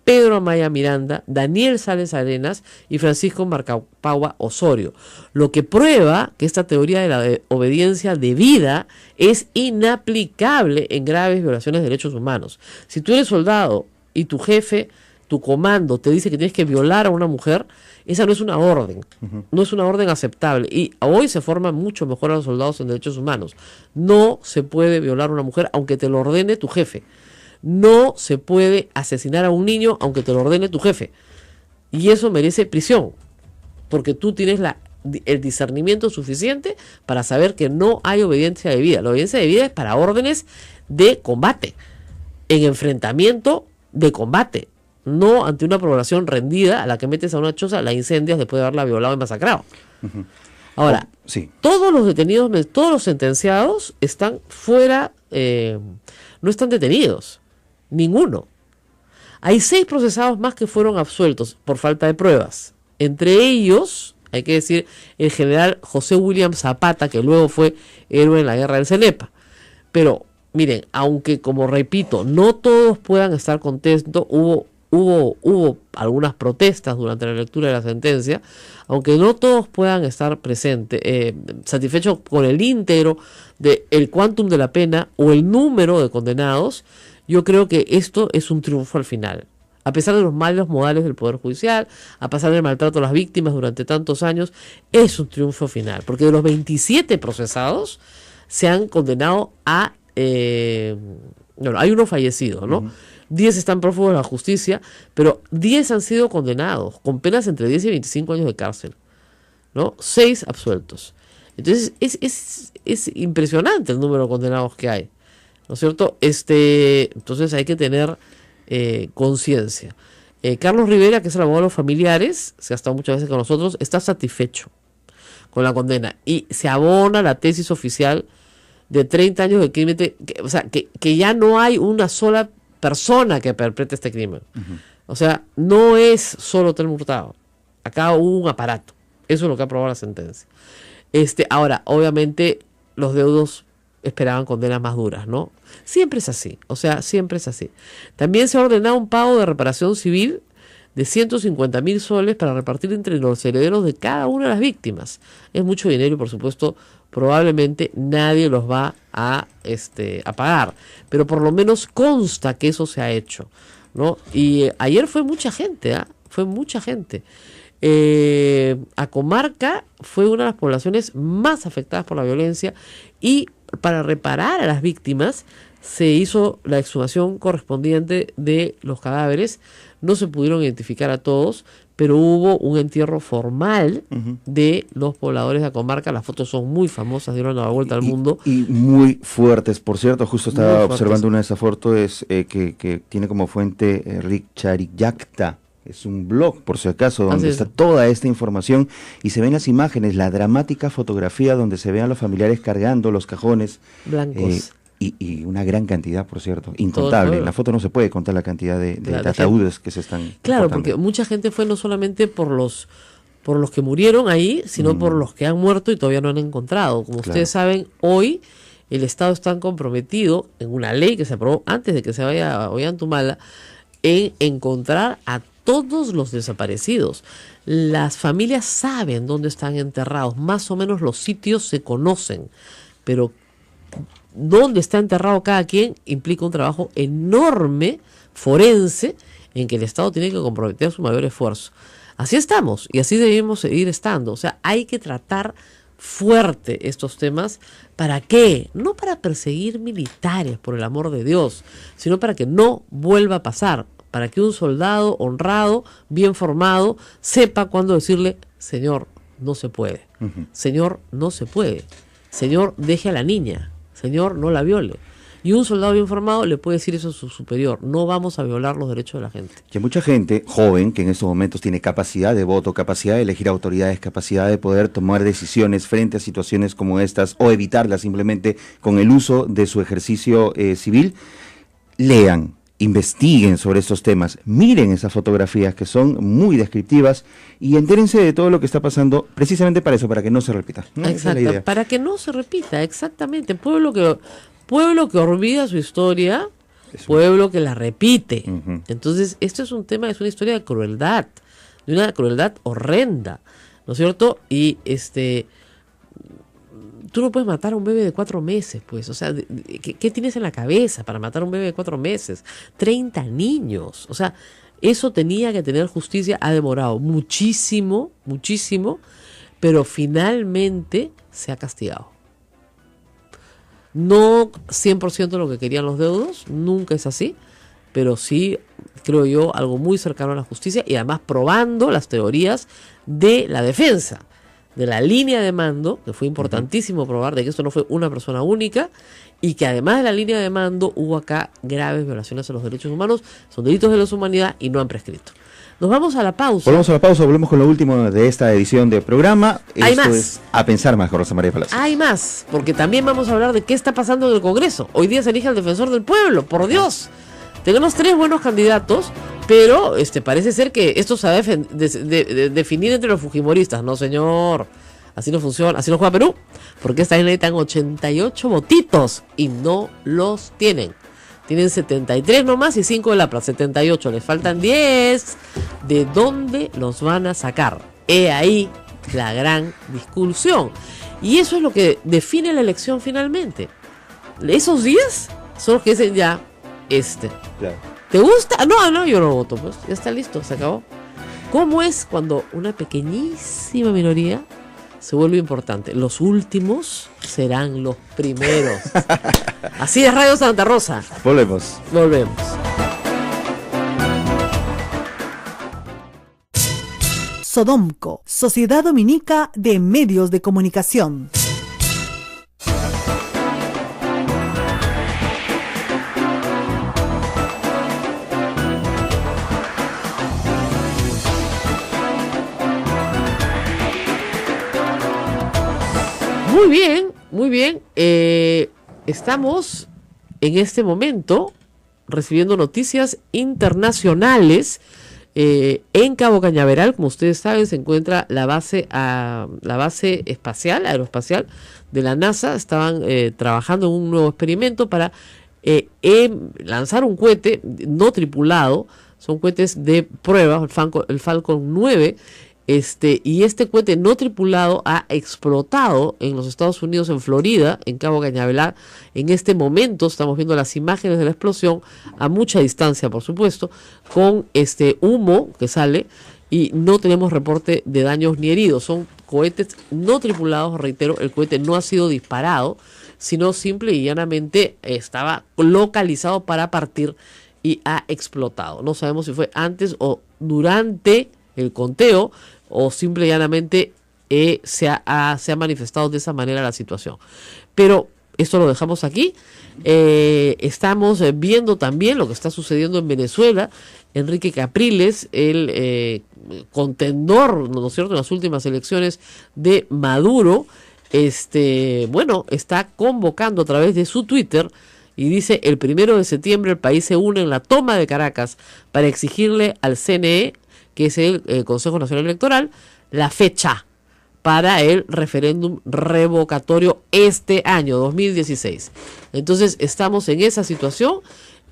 Pedro Amaya Miranda, Daniel Sales Arenas y Francisco Marcapaua Osorio. Lo que prueba que esta teoría de la obediencia debida es inaplicable en graves violaciones de derechos humanos. Si tú eres soldado y tu jefe, tu comando, te dice que tienes que violar a una mujer, esa no es una orden, no es una orden aceptable. Y hoy se forman mucho mejor a los soldados en derechos humanos. No se puede violar a una mujer aunque te lo ordene tu jefe. No se puede asesinar a un niño aunque te lo ordene tu jefe. Y eso merece prisión, porque tú tienes el discernimiento suficiente para saber que no hay obediencia debida. La obediencia debida es para órdenes de combate, en enfrentamiento de combate, no ante una población rendida a la que metes a una choza, la incendias después de haberla violado y masacrado. Ahora, sí, todos los detenidos, todos los sentenciados están fuera, no están detenidos. Ninguno. Hay 6 procesados más que fueron absueltos por falta de pruebas. Entre ellos, hay que decir, el general José William Zapata, que luego fue héroe en la guerra del Cenepa. Pero, miren, aunque, como repito, no todos puedan estar contentos, hubo algunas protestas durante la lectura de la sentencia, aunque no todos puedan estar presentes, satisfechos con el íntegro del quantum de la pena o el número de condenados. Yo creo que esto es un triunfo al final. A pesar de los malos modales del Poder Judicial, a pesar del maltrato a las víctimas durante tantos años, es un triunfo final. Porque de los 27 procesados se han condenado a... bueno, hay uno fallecido, ¿no? 10 están prófugos de la justicia, pero 10 han sido condenados con penas entre 10 y 25 años de cárcel, ¿no? 6 absueltos. Entonces, es impresionante el número de condenados que hay, ¿no es cierto? Entonces hay que tener conciencia. Carlos Rivera, que es el abogado de los familiares, se ha estado muchas veces con nosotros, está satisfecho con la condena y se abona la tesis oficial de 30 años de crimen, o sea, que ya no hay una sola persona que perpetre este crimen. O sea, no es solo Telmo Hurtado. Acá hubo un aparato. Eso es lo que ha aprobado la sentencia. Ahora, obviamente, los deudos esperaban condenas más duras, ¿no? Siempre es así, o sea, siempre es así. También se ha ordenado un pago de reparación civil de 150.000 soles para repartir entre los herederos de cada una de las víctimas. Es mucho dinero y, por supuesto, probablemente nadie los va a pagar, pero por lo menos consta que eso se ha hecho, ¿no? Y ayer fue mucha gente, fue mucha gente. Comarca fue una de las poblaciones más afectadas por la violencia y para reparar a las víctimas se hizo la exhumación correspondiente de los cadáveres. No se pudieron identificar a todos, pero hubo un entierro formal de los pobladores de Acomarca. Las fotos son muy famosas, dieron la vuelta al mundo. Y muy fuertes, por cierto. Justo estaba observando una de esas fotos que tiene como fuente Rick Chariyakta. Es un blog, por si acaso, donde está toda esta información y se ven las imágenes, la dramática fotografía donde se vean los familiares cargando los cajones blancos. Y una gran cantidad, por cierto, incontable. En la foto no se puede contar la cantidad de ataúdes que se están Claro, portando. porque mucha gente fue no solamente por los que murieron ahí, sino por los que han muerto y todavía no han encontrado. Como ustedes saben, hoy el Estado está comprometido en una ley que se aprobó antes de que se vaya a Ollantumala en encontrar a todos los desaparecidos. Las familias saben dónde están enterrados, más o menos los sitios se conocen, pero dónde está enterrado cada quien implica un trabajo enorme, forense, en que el Estado tiene que comprometer su mayor esfuerzo. Así estamos y así debemos seguir estando. O sea, hay que tratar fuerte estos temas. ¿Para qué? No para perseguir militares, por el amor de Dios, sino para que no vuelva a pasar, para que un soldado honrado, bien formado, sepa cuándo decirle, señor, no se puede. Señor, no se puede. Señor, deje a la niña. Señor, no la viole. Y un soldado bien formado le puede decir eso a su superior: no vamos a violar los derechos de la gente. Que mucha gente joven que en estos momentos tiene capacidad de voto, capacidad de elegir autoridades, capacidad de poder tomar decisiones frente a situaciones como estas o evitarlas simplemente con el uso de su ejercicio civil, lean, investiguen sobre estos temas, miren esas fotografías que son muy descriptivas y entérense de todo lo que está pasando precisamente para eso, para que no se repita, ¿no? Exacto, para que no se repita, exactamente. Pueblo que olvida su historia, pueblo que la repite. Entonces, esto es un tema, es una historia de crueldad, de una crueldad horrenda, ¿no es cierto? Y tú no puedes matar a un bebé de 4 meses, pues. O sea, ¿qué tienes en la cabeza para matar a un bebé de 4 meses? 30 niños. O sea, eso tenía que tener justicia. Ha demorado muchísimo, muchísimo, pero finalmente se ha castigado. No 100% lo que querían los deudos, nunca es así, pero sí, creo yo, algo muy cercano a la justicia y además probando las teorías de la defensa, de la línea de mando, que fue importantísimo probar de que esto no fue una persona única y que además de la línea de mando hubo acá graves violaciones a los derechos humanos, son delitos de lesa humanidad y no han prescrito. Nos vamos a la pausa. Volvemos a la pausa, volvemos con lo último de esta edición del programa. Hay Esto más. es A Pensar Más con Rosa María Palacios. Hay más, porque también vamos a hablar de qué está pasando en el Congreso. Hoy día se elige al defensor del pueblo, por Dios. Tenemos 3 buenos candidatos, pero parece ser que esto se va a definir entre los fujimoristas. No, señor, así no funciona, así no juega Perú, porque esta vez necesitan 88 votitos y no los tienen. Tienen 73 nomás y 5 de la plaza, 78. Les faltan 10. ¿De dónde los van a sacar? He ahí la gran discusión. Y eso es lo que define la elección finalmente. Esos 10 son los que dicen ya, Claro. ¿te gusta? No, yo no voto. Pues ya está listo, se acabó. ¿Cómo es cuando una pequeñísima minoría se vuelve importante? Los últimos serán los primeros. Así es Radio Santa Rosa. Volvemos. Sodomco, Sociedad Dominica de Medios de Comunicación. Muy bien. Estamos en este momento recibiendo noticias internacionales. En Cabo Cañaveral, como ustedes saben, se encuentra la base aeroespacial de la NASA. Estaban trabajando en un nuevo experimento para lanzar un cohete no tripulado. Son cohetes de prueba, el Falcon 9. Y este cohete no tripulado ha explotado en los Estados Unidos, en Florida, en Cabo Cañaveral. En este momento estamos viendo las imágenes de la explosión a mucha distancia, por supuesto, con humo que sale y no tenemos reporte de daños ni heridos. Son cohetes no tripulados, reitero, el cohete no ha sido disparado, sino simple y llanamente estaba localizado para partir y ha explotado. No sabemos si fue antes o durante el conteo, o simple y llanamente se ha manifestado de esa manera la situación. Pero esto lo dejamos aquí. Estamos viendo también lo que está sucediendo en Venezuela. Enrique Capriles, el contendor, ¿no es cierto?, en las últimas elecciones de Maduro, está convocando a través de su Twitter y dice: el 1 de septiembre el país se une en la toma de Caracas para exigirle al CNE, que es el Consejo Nacional Electoral, la fecha para el referéndum revocatorio este año, 2016. Entonces, estamos en esa situación.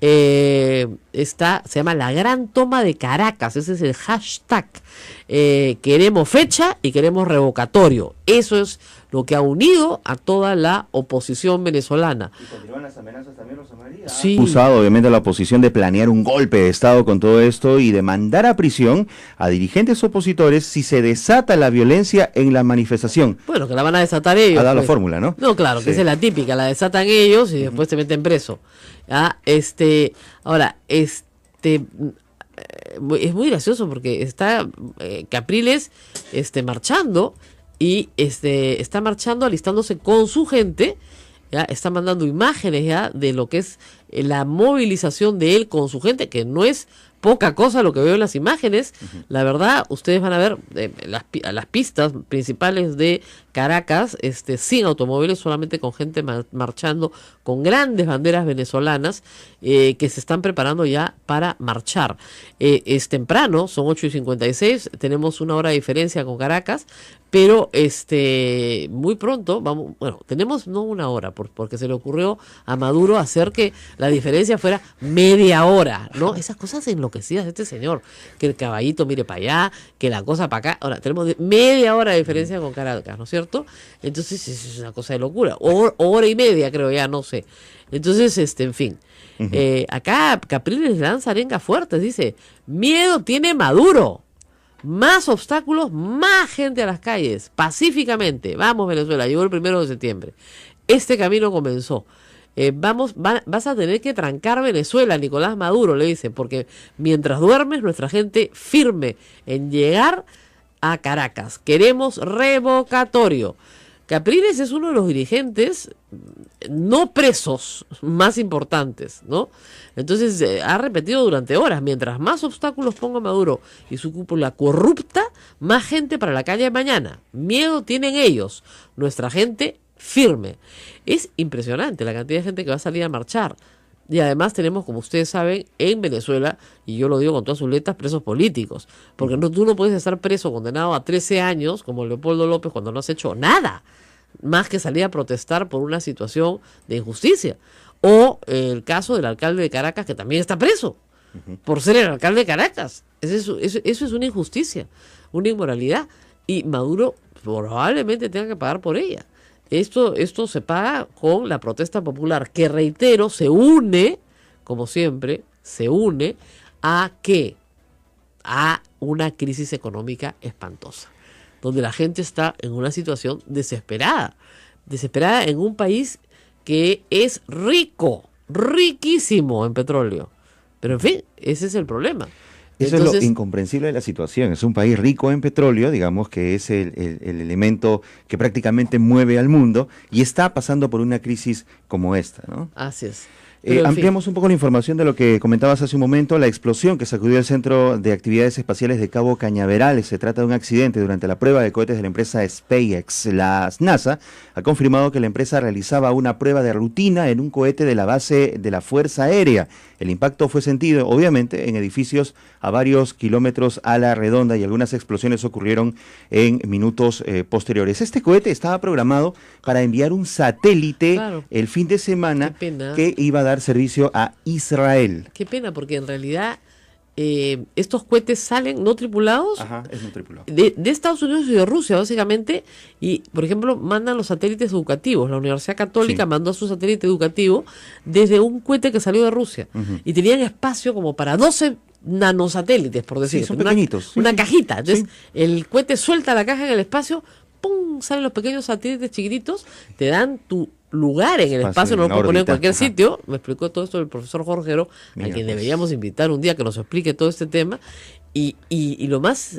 Se llama la gran toma de Caracas, ese es el hashtag. Queremos fecha y queremos revocatorio. Eso es lo que ha unido a toda la oposición venezolana. Y continúan las amenazas también, Rosa María. Sí. Ha acusado obviamente a la oposición de planear un golpe de Estado con todo esto y de mandar a prisión a dirigentes opositores si se desata la violencia en la manifestación. Bueno, que la van a desatar ellos. Ha dado la pues. fórmula, ¿no? No, claro, que Sí. esa es la típica, la desatan ellos y después te meten preso. Ahora, es muy gracioso porque está Capriles marchando y está marchando alistándose con su gente, ya está mandando imágenes ya de lo que es la movilización de él con su gente, que no es poca cosa lo que veo en las imágenes. La verdad, ustedes van a ver las pistas principales de Caracas, sin automóviles, solamente con gente marchando, con grandes banderas venezolanas que se están preparando ya para marchar. Es temprano, son 8:56, tenemos una hora de diferencia con Caracas, pero muy pronto tenemos no una hora, porque se le ocurrió a Maduro hacer que la diferencia fuera media hora, ¿no? Esas cosas enloquecidas de este señor, que el caballito mire para allá, que la cosa para acá. Ahora tenemos media hora de diferencia con Caracas, ¿no es cierto? Entonces es una cosa de locura, o hora y media creo, ya no sé. Entonces, en fin, acá Capriles lanza arengas fuertes, dice: miedo tiene Maduro, más obstáculos, más gente a las calles, pacíficamente. Vamos, Venezuela, llegó el 1 de septiembre. Este camino comenzó. Vas a tener que trancar Venezuela, Nicolás Maduro, le dice, porque mientras duermes, nuestra gente firme en llegar a Caracas. Queremos revocatorio. Capriles es uno de los dirigentes no presos más importantes, ¿no? Entonces ha repetido durante horas: mientras más obstáculos ponga Maduro y su cúpula corrupta, más gente para la calle de mañana. Miedo tienen ellos, nuestra gente firme. Es impresionante la cantidad de gente que va a salir a marchar. Y además tenemos, como ustedes saben, en Venezuela, y yo lo digo con todas sus letras, presos políticos. Porque tú no puedes estar preso, condenado a 13 años, como Leopoldo López, cuando no has hecho nada más que salir a protestar por una situación de injusticia. O el caso del alcalde de Caracas, que también está preso por ser el alcalde de Caracas. Eso es una injusticia, una inmoralidad. Y Maduro probablemente tenga que pagar por ella. Esto se paga con la protesta popular, que, reitero, se une, como siempre, ¿a qué? A una crisis económica espantosa, donde la gente está en una situación desesperada en un país que es riquísimo en petróleo. Pero en fin, ese es el problema. Eso es lo incomprensible de la situación. Es un país rico en petróleo, digamos que es el elemento que prácticamente mueve al mundo, y está pasando por una crisis como esta, ¿no? Así es. Ampliamos un poco la información de lo que comentabas hace un momento, la explosión que sacudió el Centro de Actividades Espaciales de Cabo Cañaveral. Se trata de un accidente durante la prueba de cohetes de la empresa SpaceX. La NASA ha confirmado que la empresa realizaba una prueba de rutina en un cohete de la base de la Fuerza Aérea. El impacto fue sentido, obviamente, en edificios a varios kilómetros a la redonda, y algunas explosiones ocurrieron en minutos posteriores. Este cohete estaba programado para enviar un satélite el fin de semana que iba a dar servicio a Israel. Qué pena, porque en realidad estos cohetes salen no tripulados. Ajá, es no tripulado. De Estados Unidos y de Rusia, básicamente, y, por ejemplo, mandan los satélites educativos. La Universidad Católica mandó su satélite educativo desde un cohete que salió de Rusia, y tenían espacio como para 12 nanosatélites, por decirlo. Sí, son pequeñitos. Una cajita. Entonces, el cohete suelta la caja en el espacio, ¡pum!, salen los pequeños satélites chiquititos, te dan tu lugar en el espacio, no lo puedo poner en cualquier sitio. Me explicó todo esto el profesor Jorgero, a quien deberíamos invitar un día que nos explique todo este tema. Y lo más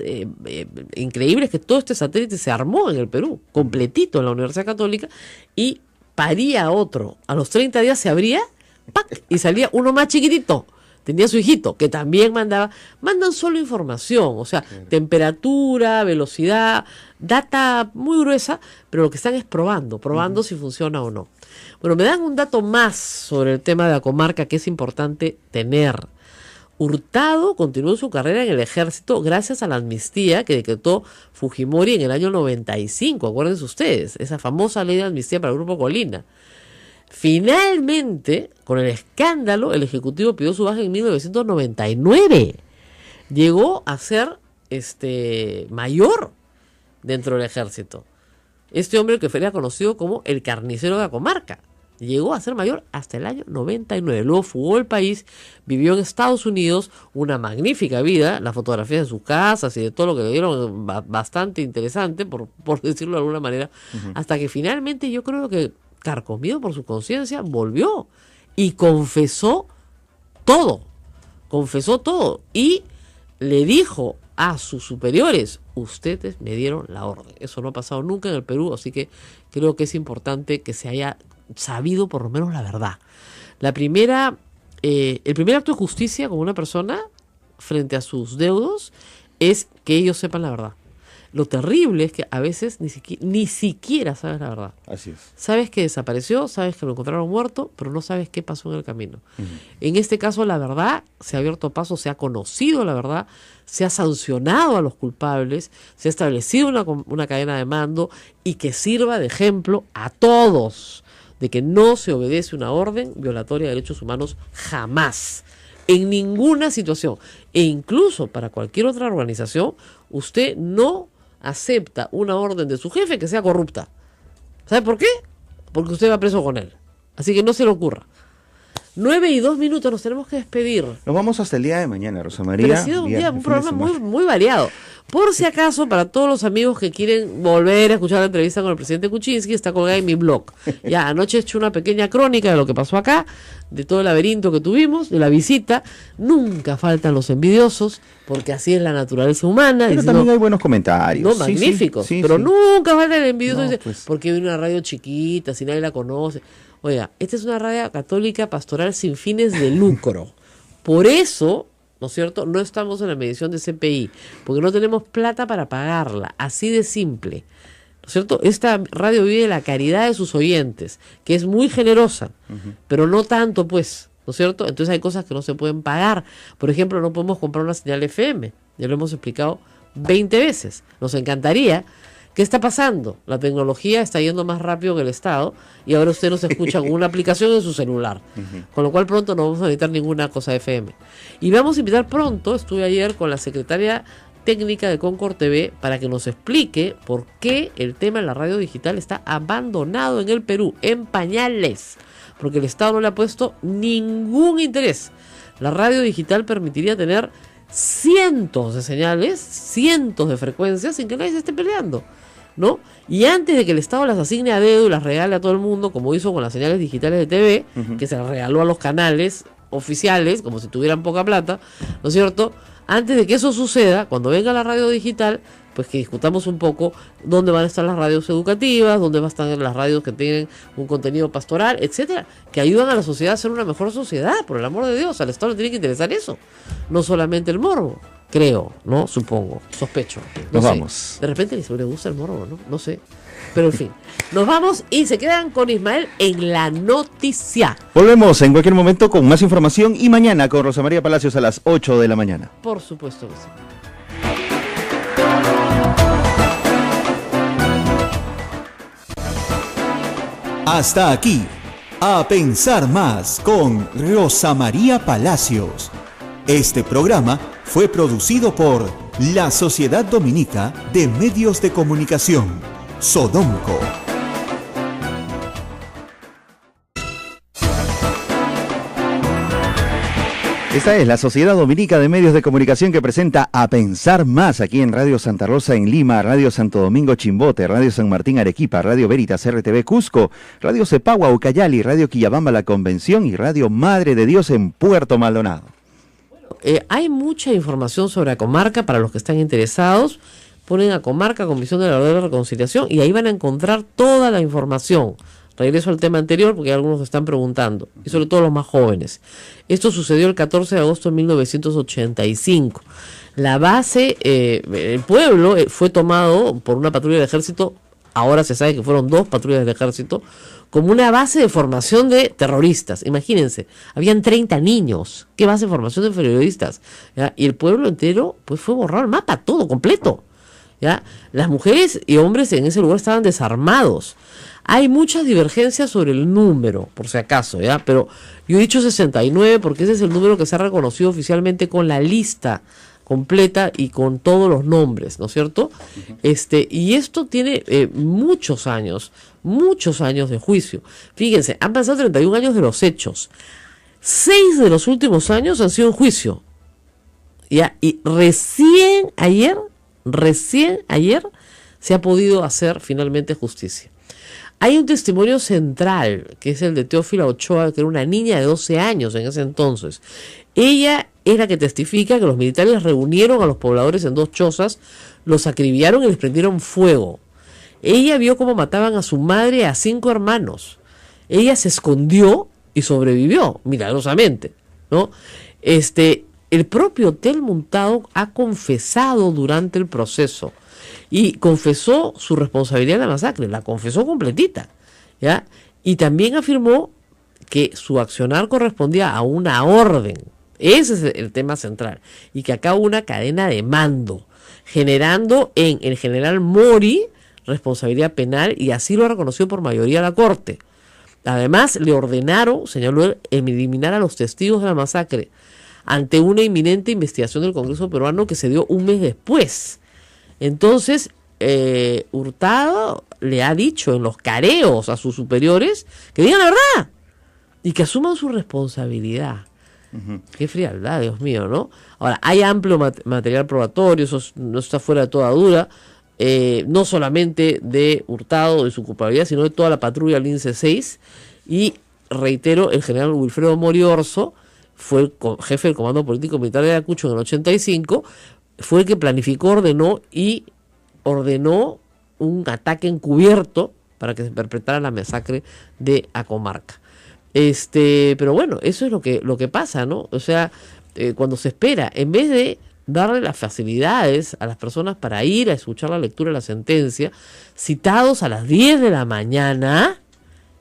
increíble es que todo este satélite se armó en el Perú, completito, en la Universidad Católica, y paría otro. A los 30 días se abría, ¡pac!, y salía uno más chiquitito. Tenía su hijito, que también mandan solo información, o sea, temperatura, velocidad, data muy gruesa, pero lo que están es probando si funciona o no. Bueno, me dan un dato más sobre el tema de la comarca que es importante tener. Hurtado continuó su carrera en el ejército gracias a la amnistía que decretó Fujimori en el año 95, acuérdense ustedes, esa famosa ley de amnistía para el Grupo Colina. Finalmente, con el escándalo, el Ejecutivo pidió su baja en 1999. Llegó a ser mayor dentro del ejército. Este hombre que fue conocido como el carnicero de la comarca. Llegó a ser mayor hasta el año 99. Luego fugó el país, vivió en Estados Unidos, una magnífica vida, las fotografías de sus casas y de todo lo que le dieron, bastante interesante, por decirlo de alguna manera, hasta que finalmente yo creo que, carcomido por su conciencia, volvió y confesó todo y le dijo a sus superiores: ustedes me dieron la orden. Eso no ha pasado nunca en el Perú, así que creo que es importante que se haya sabido por lo menos la verdad. El primer acto de justicia con una persona frente a sus deudos es que ellos sepan la verdad. Lo terrible es que a veces ni siquiera sabes la verdad. Así es. Sabes que desapareció, sabes que lo encontraron muerto, pero no sabes qué pasó en el camino. En este caso, la verdad se ha abierto paso, se ha conocido la verdad, se ha sancionado a los culpables, se ha establecido una cadena de mando y que sirva de ejemplo a todos de que no se obedece una orden violatoria de derechos humanos jamás, en ninguna situación. E incluso para cualquier otra organización, usted no acepta una orden de su jefe que sea corrupta. ¿Sabe por qué? Porque usted va preso con él. Así que no se le ocurra. 9:02, nos tenemos que despedir. Nos vamos hasta el día de mañana, Rosa María. Pero ha sido un programa muy variado. Por si acaso, para todos los amigos que quieren volver a escuchar la entrevista con el presidente Kuczynski, está colgada en mi blog. Ya anoche he hecho una pequeña crónica de lo que pasó acá, de todo el laberinto que tuvimos, de la visita. Nunca faltan los envidiosos, porque así es la naturaleza humana. Pero también hay buenos comentarios. No, magníficos. Pero nunca falta el envidioso. No, Dice, pues, porque viene una radio chiquita, si nadie la conoce. Oiga, esta es una radio católica pastoral sin fines de lucro. Por eso, ¿no es cierto?, no estamos en la medición de CPI, porque no tenemos plata para pagarla, así de simple. ¿No es cierto? Esta radio vive de la caridad de sus oyentes, que es muy generosa, pero no tanto, pues, ¿no es cierto? Entonces hay cosas que no se pueden pagar. Por ejemplo, no podemos comprar una señal FM, ya lo hemos explicado 20 veces. Nos encantaría. ¿Qué está pasando? La tecnología está yendo más rápido que el Estado y ahora usted nos escucha con una aplicación en su celular. Con lo cual pronto no vamos a necesitar ninguna cosa FM. Y vamos a invitar pronto, estuve ayer con la secretaria técnica de Concord TV para que nos explique por qué el tema de la radio digital está abandonado en el Perú, en pañales, porque el Estado no le ha puesto ningún interés. La radio digital permitiría tener cientos de señales, cientos de frecuencias sin que nadie se esté peleando, ¿no? Y antes de que el Estado las asigne a dedo y las regale a todo el mundo, como hizo con las señales digitales de TV, que se las regaló a los canales oficiales, como si tuvieran poca plata, ¿no es cierto? Antes de que eso suceda, cuando venga la radio digital, pues que discutamos un poco dónde van a estar las radios educativas, dónde van a estar las radios que tienen un contenido pastoral, etcétera, que ayudan a la sociedad a ser una mejor sociedad, por el amor de Dios. Al Estado le tiene que interesar eso, no solamente el morbo, creo, ¿no? Supongo, sospecho. Nos vamos. De repente le gusta el morbo, ¿no? No sé. Pero en fin, nos vamos y se quedan con Ismael en la noticia. Volvemos en cualquier momento con más información y mañana con Rosa María Palacios a las 8 de la mañana. Por supuesto que sí. Hasta aquí, A Pensar Más con Rosa María Palacios. Este programa fue producido por la Sociedad Dominica de Medios de Comunicación, Sodomco. Esta es la Sociedad Dominica de Medios de Comunicación que presenta A Pensar Más aquí en Radio Santa Rosa en Lima, Radio Santo Domingo Chimbote, Radio San Martín Arequipa, Radio Veritas RTV Cusco, Radio Cepagua Ucayali, Radio Quillabamba La Convención y Radio Madre de Dios en Puerto Maldonado. Hay mucha información sobre la comarca para los que están interesados. Ponen a comarca Comisión de la Verdad y la Reconciliación y ahí van a encontrar toda la información. Regreso al tema anterior porque hay algunos que están preguntando, y sobre todo los más jóvenes. Esto sucedió el 14 de agosto de 1985. La base, el pueblo fue tomado por una patrulla del ejército, ahora se sabe que fueron 2 patrullas del ejército, como una base de formación de terroristas. Imagínense, habían 30 niños. ¿Qué base de formación de periodistas? ¿Ya? Y el pueblo entero pues fue borrado el mapa, todo completo. ¿Ya? Las mujeres y hombres en ese lugar estaban desarmados. Hay muchas divergencias sobre el número, por si acaso, ¿ya? Pero yo he dicho 69 porque ese es el número que se ha reconocido oficialmente con la lista completa y con todos los nombres, ¿no es cierto? Y esto tiene muchos años de juicio. Fíjense, han pasado 31 años de los hechos. 6 de los últimos años han sido en juicio. ¿Ya? Y recién ayer se ha podido hacer finalmente justicia. Hay un testimonio central, que es el de Teófila Ochoa, que era una niña de 12 años en ese entonces. Ella es la que testifica que los militares reunieron a los pobladores en 2 chozas, los acribillaron y les prendieron fuego. Ella vio cómo mataban a su madre y a 5 hermanos. Ella se escondió y sobrevivió, milagrosamente, ¿no? El propio Hotel Muntado ha confesado durante el proceso y confesó su responsabilidad en la masacre, la confesó completita, ¿ya? Y también afirmó que su accionar correspondía a una orden. Ese es el tema central. Y que acá hubo una cadena de mando, generando en el general Mori responsabilidad penal, y así lo ha reconocido por mayoría la Corte. Además, le ordenaron, señaló él, eliminar a los testigos de la masacre ante una inminente investigación del Congreso peruano que se dio un mes después. Entonces, Hurtado le ha dicho en los careos a sus superiores que digan la verdad y que asuman su responsabilidad. Qué frialdad, Dios mío, ¿no? Ahora, hay amplio material probatorio, eso no está fuera de toda duda, no solamente de Hurtado, de su culpabilidad, sino de toda la patrulla Lince 6, y reitero, el general Wilfredo Mori Orso fue el jefe del Comando Político Militar de Ayacucho en el 85, fue el que planificó, ordenó un ataque encubierto para que se perpetrara la masacre de Acomarca. Pero bueno, eso es lo que pasa, ¿no? O sea, cuando se espera, en vez de darle las facilidades a las personas para ir a escuchar la lectura de la sentencia, citados a las 10 de la mañana,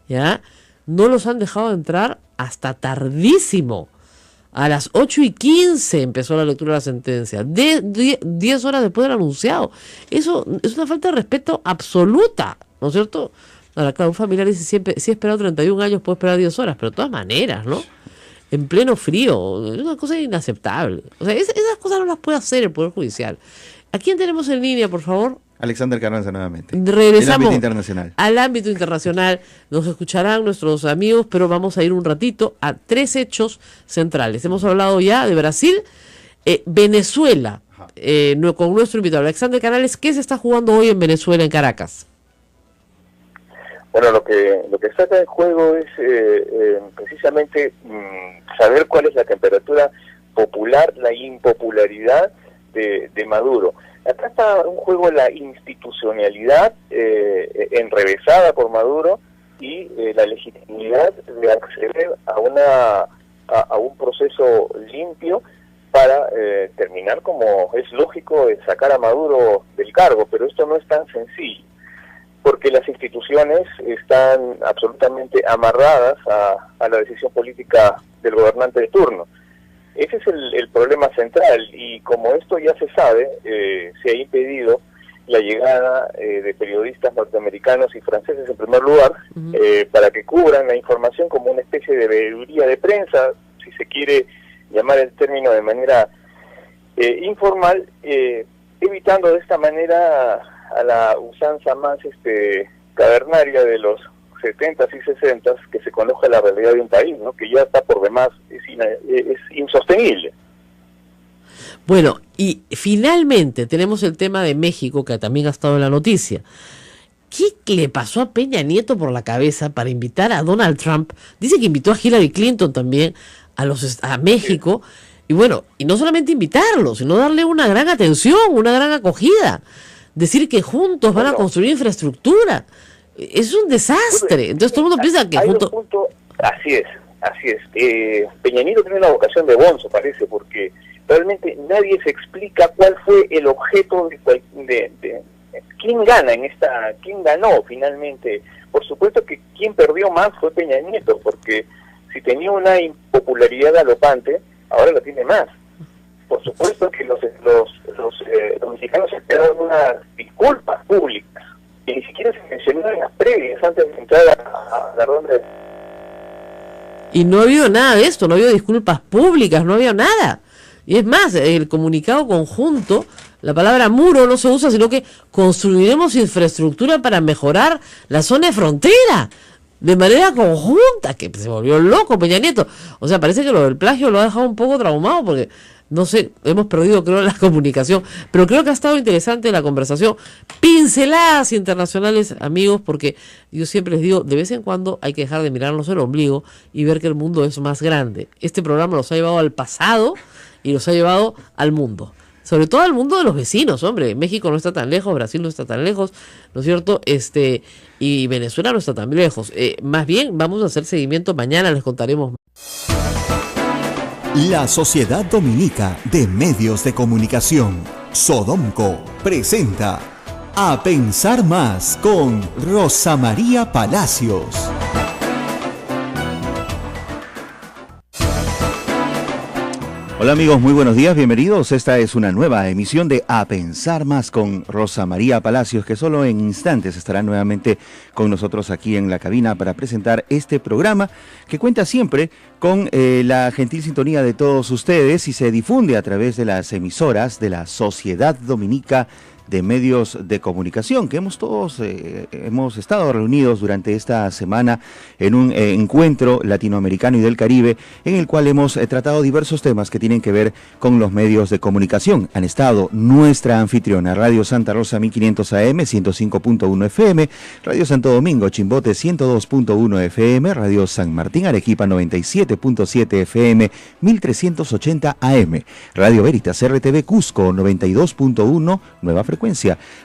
¿ya? No los han dejado entrar hasta tardísimo. A las 8:15 empezó la lectura de la sentencia, 10 horas después del anunciado. Eso es una falta de respeto absoluta, ¿no es cierto? Ahora, claro, un familiar dice, si he esperado 31 años, puedo esperar 10 horas, pero de todas maneras, ¿no? En pleno frío, es una cosa inaceptable. O sea, esas cosas no las puede hacer el Poder Judicial. ¿A quién tenemos en línea, por favor? Alexander Carranza nuevamente. Regresamos al ámbito internacional. Nos escucharán nuestros amigos, pero vamos a ir un ratito a 3 hechos centrales. Hemos hablado ya de Brasil, Venezuela, con nuestro invitado Alexander Canales. ¿Qué se está jugando hoy en Venezuela, en Caracas? Bueno, lo que está acá en juego es precisamente saber cuál es la temperatura popular, la impopularidad de Maduro. Acá está en juego la institucionalidad enrevesada por Maduro y la legitimidad de acceder a un proceso limpio para terminar, como es lógico, de sacar a Maduro del cargo. Pero esto no es tan sencillo, porque las instituciones están absolutamente amarradas a la decisión política del gobernante de turno. Ese es el problema central, y como esto ya se sabe, se ha impedido la llegada de periodistas norteamericanos y franceses en primer lugar, para que cubran la información como una especie de veeduría de prensa, si se quiere llamar el término de manera informal, evitando de esta manera a la usanza más cavernaria de los 70s y 60s, que se conozca la realidad de un país, ¿no? Que ya está por demás, es insostenible. Bueno, y finalmente tenemos el tema de México, que también ha estado en la noticia. ¿Qué le pasó a Peña Nieto por la cabeza para invitar a Donald Trump? Dice que invitó a Hillary Clinton también a México, y bueno, y no solamente invitarlo, sino darle una gran atención, una gran acogida, decir que juntos van a construir infraestructura. Es un desastre. Entonces todo el mundo piensa que juntos... Así es. Peña Nieto tiene una vocación de bonzo, parece, porque realmente nadie se explica cuál fue el objeto de quién gana quién ganó finalmente por supuesto que quien perdió más fue Peña Nieto, porque si tenía una impopularidad galopante, ahora la tiene más. Por supuesto que los mexicanos esperaban unas disculpas públicas, que ni siquiera se mencionaron en las previas antes de entrar a la ronda de... Y no ha habido nada de esto, no ha habido disculpas públicas, no ha habido nada. Y es más, el comunicado conjunto, la palabra muro no se usa, sino que construiremos infraestructura para mejorar la zona de frontera, de manera conjunta, que se volvió loco Peña Nieto. O sea, parece que lo del plagio lo ha dejado un poco traumado, porque, no sé, hemos perdido, creo, la comunicación. Pero creo que ha estado interesante la conversación. Pinceladas internacionales, amigos, porque yo siempre les digo, de vez en cuando hay que dejar de mirarnos el ombligo y ver que el mundo es más grande. Este programa los ha llevado al pasado y los ha llevado al mundo. Sobre todo al mundo de los vecinos, hombre. México no está tan lejos, Brasil no está tan lejos, ¿no es cierto? Y Venezuela no está tan lejos. Más bien, vamos a hacer seguimiento. Mañana les contaremos. La Sociedad Dominica de Medios de Comunicación, Sodomco, presenta A Pensar Más con Rosa María Palacios. Hola amigos, muy buenos días, bienvenidos. Esta es una nueva emisión de A Pensar Más con Rosa María Palacios, que solo en instantes estará nuevamente con nosotros aquí en la cabina para presentar este programa que cuenta siempre con la gentil sintonía de todos ustedes y se difunde a través de las emisoras de la Sociedad Dominica de Medios de Comunicación, que hemos estado reunidos durante esta semana en un encuentro latinoamericano y del Caribe, en el cual hemos tratado diversos temas que tienen que ver con los medios de comunicación. Han estado nuestra anfitriona, Radio Santa Rosa 1500 AM, 105.1 FM, Radio Santo Domingo, Chimbote 102.1 FM, Radio San Martín, Arequipa 97.7 FM, 1380 AM, Radio Veritas, RTV Cusco 92.1, Nueva Frecuencia,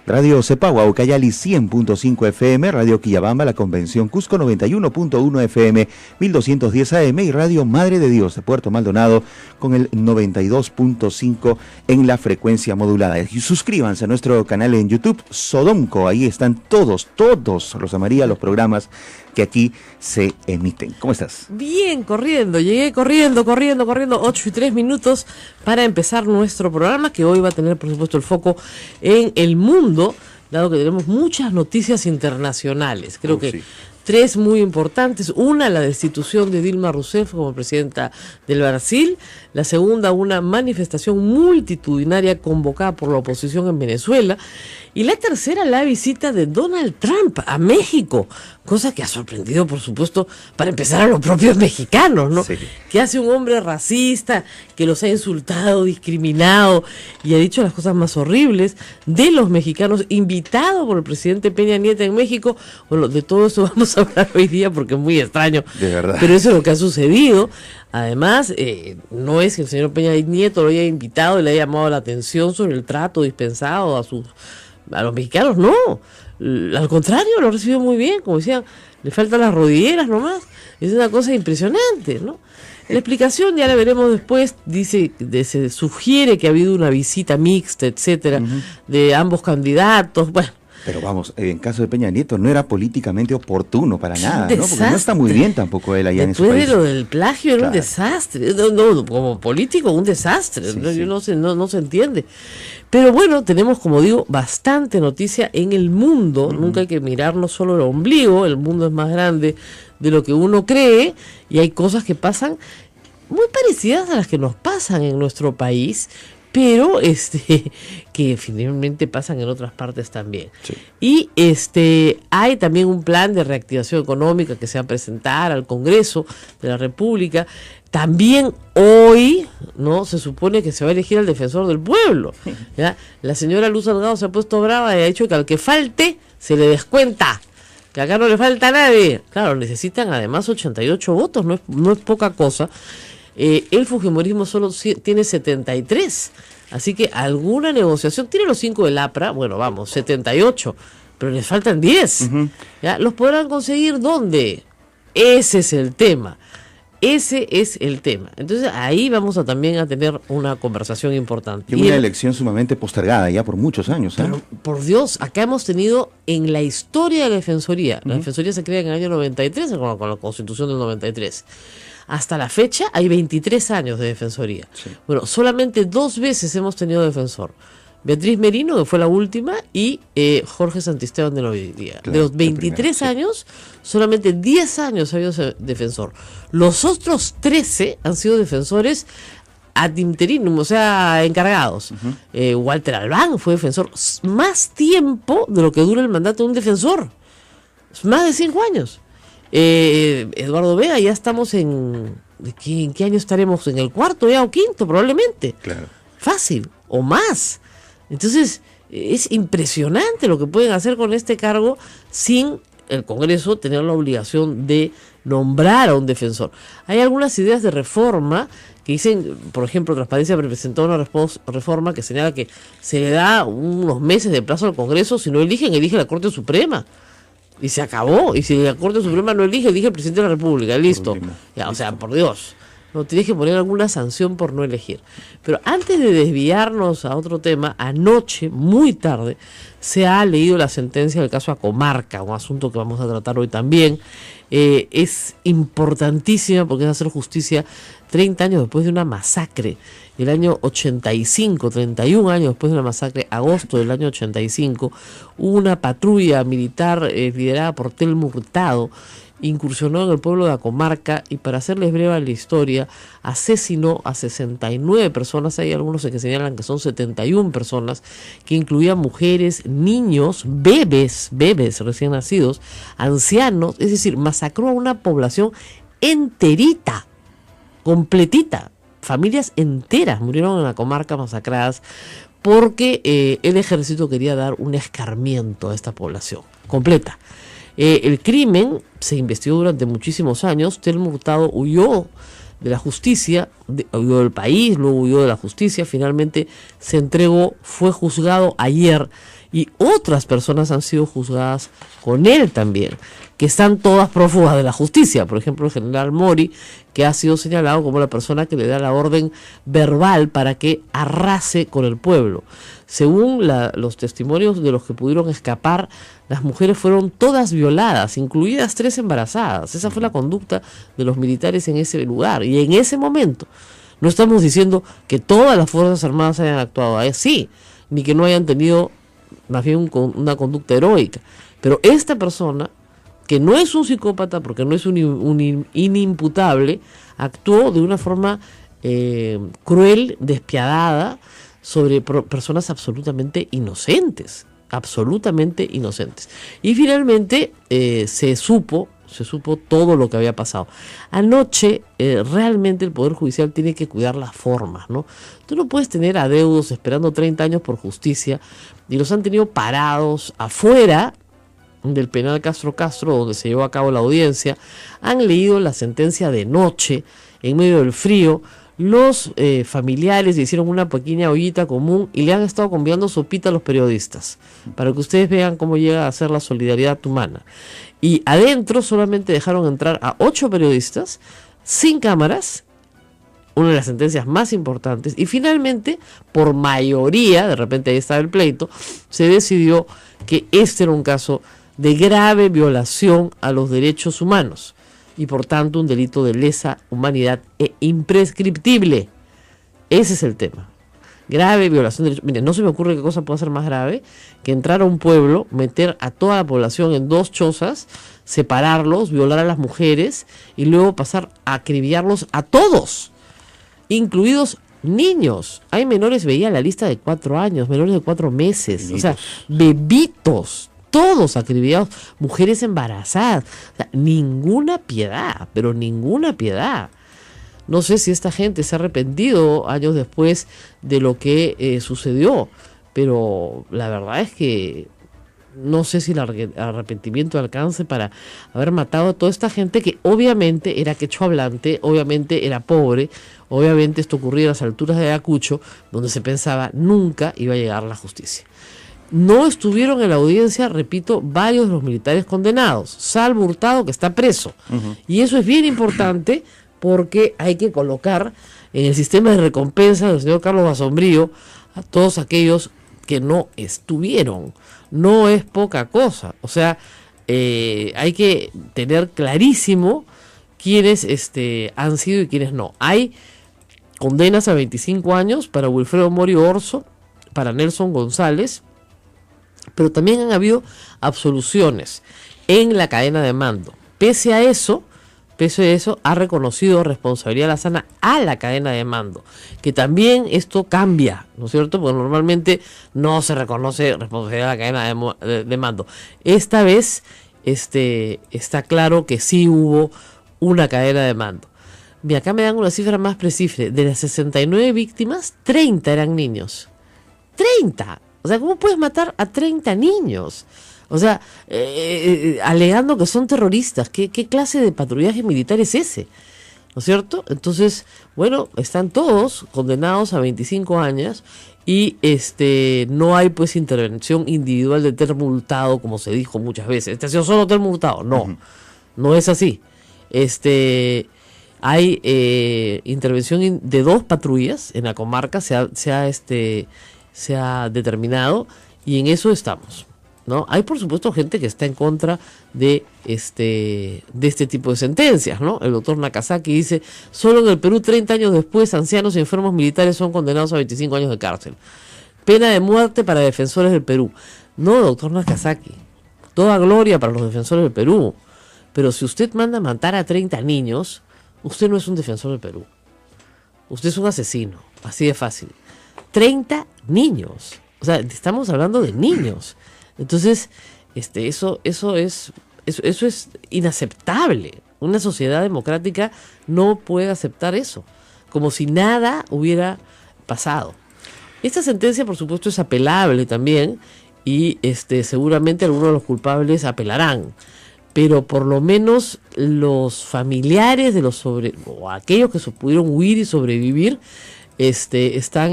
Radio Cepagua, Ucayali 100.5 FM, Radio Quillabamba, La Convención Cusco 91.1 FM, 1210 AM y Radio Madre de Dios de Puerto Maldonado con el 92.5 en la frecuencia modulada. Y suscríbanse a nuestro canal en YouTube, Sodomco, ahí están todos, Rosa María, los programas que aquí se emiten. ¿Cómo estás? Bien, llegué corriendo, 8:03 para empezar nuestro programa, que hoy va a tener, por supuesto, el foco en el mundo, dado que tenemos muchas noticias internacionales. Creo que sí. 3 muy importantes. Una, la destitución de Dilma Rousseff como presidenta del Brasil. La segunda, una manifestación multitudinaria convocada por la oposición en Venezuela. Y la tercera, la visita de Donald Trump a México, cosa que ha sorprendido, por supuesto, para empezar a los propios mexicanos, ¿no? Sí. ¿Qué hace un hombre racista que los ha insultado, discriminado y ha dicho las cosas más horribles de los mexicanos, invitado por el presidente Peña Nieto en México? Bueno, de todo eso vamos a hablar hoy día porque es muy extraño. De verdad. Pero eso es lo que ha sucedido. Además, no es que el señor Peña Nieto lo haya invitado y le haya llamado la atención sobre el trato dispensado a los mexicanos, no. Al contrario, lo recibió muy bien, como decían, le faltan las rodilleras nomás. Es una cosa impresionante, ¿no? La explicación ya la veremos después. Se sugiere que ha habido una visita mixta, etcétera, de ambos candidatos. Bueno. Pero vamos, en caso de Peña Nieto no era políticamente oportuno para nada, ¿no? Porque no está muy bien tampoco él allá después en ese país. De lo del plagio era un desastre. No, como político un desastre. Sí, sí. No se entiende. Pero bueno, tenemos, como digo, bastante noticia en el mundo. Nunca hay que mirarnos solo el ombligo. El mundo es más grande de lo que uno cree y hay cosas que pasan muy parecidas a las que nos pasan en nuestro país, pero que finalmente pasan en otras partes también. Sí. Y hay también un plan de reactivación económica que se va a presentar al Congreso de la República. También hoy, ¿no? Se supone que se va a elegir al defensor del pueblo, ¿ya? La señora Luz Salgado se ha puesto brava y ha dicho que al que falte se le descuenta, que acá no le falta a nadie. Claro, necesitan además 88 votos, no es poca cosa. El fujimorismo solo tiene 73, así que alguna negociación, tiene los 5 del APRA, bueno, vamos, 78, pero les faltan 10. ¿Ya? ¿Los podrán conseguir dónde? Ese es el tema. Ese es el tema. Entonces ahí vamos a también a tener una conversación importante. Y una elección sumamente postergada ya por muchos años. Pero, por Dios, acá hemos tenido en la historia de la Defensoría, la Defensoría se crea en el año 93, con la Constitución del 93. Hasta la fecha hay 23 años de Defensoría. Sí. Bueno, solamente 2 veces hemos tenido defensor. Beatriz Merino, que fue la última, y Jorge Santisteban de Novidia. Claro, de los 23 años, solamente 10 años ha habido defensor. Los otros 13 han sido defensores ad interinum, o sea, encargados. Walter Albán fue defensor más tiempo de lo que dura el mandato de un defensor. Más de 5 años. Eduardo Vega, ya estamos ¿en qué año estaremos? ¿En el 4 ya o 5 probablemente? Claro. Fácil, o más. Entonces, es impresionante lo que pueden hacer con este cargo sin el Congreso tener la obligación de nombrar a un defensor. Hay algunas ideas de reforma que dicen, por ejemplo, Transparencia presentó una reforma que señala que se le da unos meses de plazo al Congreso, si no eligen, elige la Corte Suprema. Y se acabó. Y si la Corte Suprema no elige el presidente de la República. Listo. Ya, o sea, por Dios. No, tienes que poner alguna sanción por no elegir. Pero antes de desviarnos a otro tema, anoche, muy tarde, se ha leído la sentencia del caso Acomarca, un asunto que vamos a tratar hoy también. Es importantísima porque es hacer justicia 30 años después de una masacre. El año 85, 31 años después de una masacre, agosto del año 85, una patrulla militar liderada por Telmo Hurtado incursionó en el pueblo de Acomarca y, para hacerles breve la historia, asesinó a 69 personas. Hay algunos que señalan que son 71 personas, que incluían mujeres, niños, bebés recién nacidos, ancianos, es decir, masacró a una población enterita, completita. Familias enteras murieron en la Acomarca masacradas porque el ejército quería dar un escarmiento a esta población completa. El crimen se investigó durante muchísimos años. Telmo Hurtado huyó de la justicia, huyó del país, luego huyó de la justicia, finalmente se entregó, fue juzgado ayer y otras personas han sido juzgadas con él también, que están todas prófugas de la justicia. Por ejemplo, el general Mori, que ha sido señalado como la persona que le da la orden verbal para que arrase con el pueblo. Según los testimonios de los que pudieron escapar, las mujeres fueron todas violadas, incluidas 3 embarazadas. Esa fue la conducta de los militares en ese lugar. Y en ese momento, no estamos diciendo que todas las Fuerzas Armadas hayan actuado así, ni que no hayan tenido más bien una conducta heroica. Pero esta persona, que no es un psicópata, porque no es un inimputable, actuó de una forma cruel, despiadada, sobre personas absolutamente inocentes. Y finalmente se supo todo lo que había pasado. Anoche realmente el Poder Judicial tiene que cuidar las formas, ¿no? Tú no puedes tener adeudos esperando 30 años por justicia y los han tenido parados afuera del penal Castro, donde se llevó a cabo la audiencia. Han leído la sentencia de noche, en medio del frío. Los familiares le hicieron una pequeña ollita común y le han estado convidando sopita a los periodistas, para que ustedes vean cómo llega a ser la solidaridad humana. Y adentro solamente dejaron entrar a 8 periodistas, sin cámaras, una de las sentencias más importantes, y finalmente, por mayoría, de repente ahí estaba el pleito, se decidió que este era un caso de grave violación a los derechos humanos y por tanto un delito de lesa humanidad e imprescriptible. Ese es el tema. Grave violación de derechos. Miren, no se me ocurre qué cosa puede ser más grave que entrar a un pueblo, meter a toda la población en 2 chozas, separarlos, violar a las mujeres y luego pasar a acribillarlos a todos, incluidos niños. Hay menores, veía la lista de 4 años, menores de 4 meses, bebitos. O sea, bebitos, todos acribillados, mujeres embarazadas. O sea, ninguna piedad, pero ninguna piedad. No sé si esta gente se ha arrepentido años después de lo que sucedió, pero la verdad es que no sé si el arrepentimiento alcance para haber matado a toda esta gente que obviamente era quechua hablante, obviamente era pobre, obviamente esto ocurría a las alturas de Ayacucho, donde se pensaba nunca iba a llegar la justicia. No estuvieron en la audiencia, repito, varios de los militares condenados, salvo Hurtado, que está preso. Y eso es bien importante porque hay que colocar en el sistema de recompensa del señor Carlos Basombrío a todos aquellos que no estuvieron. No es poca cosa. O sea, hay que tener clarísimo quiénes han sido y quiénes no. Hay condenas a 25 años para Wilfredo Mori Orso, para Nelson González, pero también han habido absoluciones en la cadena de mando. Pese a eso, ha reconocido responsabilidad Lasana a la cadena de mando, que también esto cambia, ¿no es cierto? Porque normalmente no se reconoce responsabilidad a la cadena de mando. Esta vez está claro que sí hubo una cadena de mando. Mira, acá me dan una cifra más precisa. De las 69 víctimas, 30 eran niños. ¡30! O sea, ¿cómo puedes matar a 30 niños? O sea, alegando que son terroristas. ¿Qué clase de patrullaje militar es ese? ¿No es cierto? Entonces, bueno, están todos condenados a 25 años y no hay pues intervención individual de ter multado, como se dijo muchas veces. Ha sido solo ter multado. No, no es así. Hay intervención de 2 patrullas en la comarca, se ha determinado, y en eso estamos, ¿no? Hay por supuesto gente que está en contra de este tipo de sentencias, ¿no? El doctor Nakazaki dice: solo en el Perú 30 años después ancianos y enfermos militares son condenados a 25 años de cárcel. Pena de muerte para defensores del Perú. No, doctor Nakazaki, toda gloria para los defensores del Perú, pero si usted manda a matar a 30 niños, usted no es un defensor del Perú. Usted es un asesino, así de fácil. 30 niños. O sea, estamos hablando de niños. Entonces, eso es inaceptable. Una sociedad democrática no puede aceptar eso, como si nada hubiera pasado. Esta sentencia, por supuesto, es apelable también, y seguramente algunos de los culpables apelarán. Pero por lo menos los familiares de o aquellos que pudieron huir y sobrevivir, están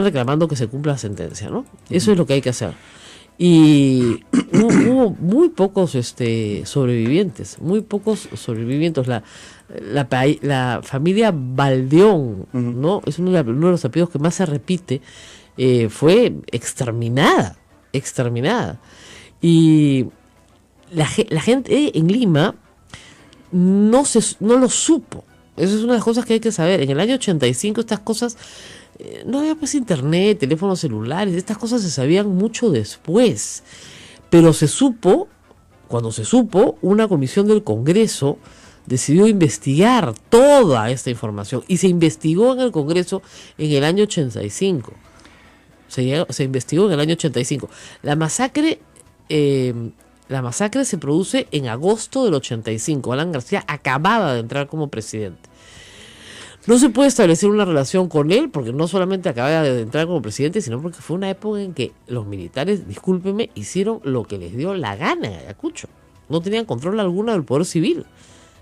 reclamando que se cumpla la sentencia, ¿no? Eso es lo que hay que hacer. Y hubo muy pocos sobrevivientes, La familia Baldeón, ¿no? Es uno de los apellidos que más se repite. Fue exterminada. Y la gente en Lima no lo supo. Eso es una de las cosas que hay que saber. En el año 85 estas cosas, no había pues internet, teléfonos celulares, estas cosas se sabían mucho después. Pero cuando se supo, una comisión del Congreso decidió investigar toda esta información, y se investigó en el Congreso en el año 85. Se investigó en el año 85. La masacre se produce en agosto del 85. Alan García acababa de entrar como presidente. No se puede establecer una relación con él, porque no solamente acababa de entrar como presidente, sino porque fue una época en que los militares, discúlpeme, hicieron lo que les dio la gana en Ayacucho. No tenían control alguno del poder civil.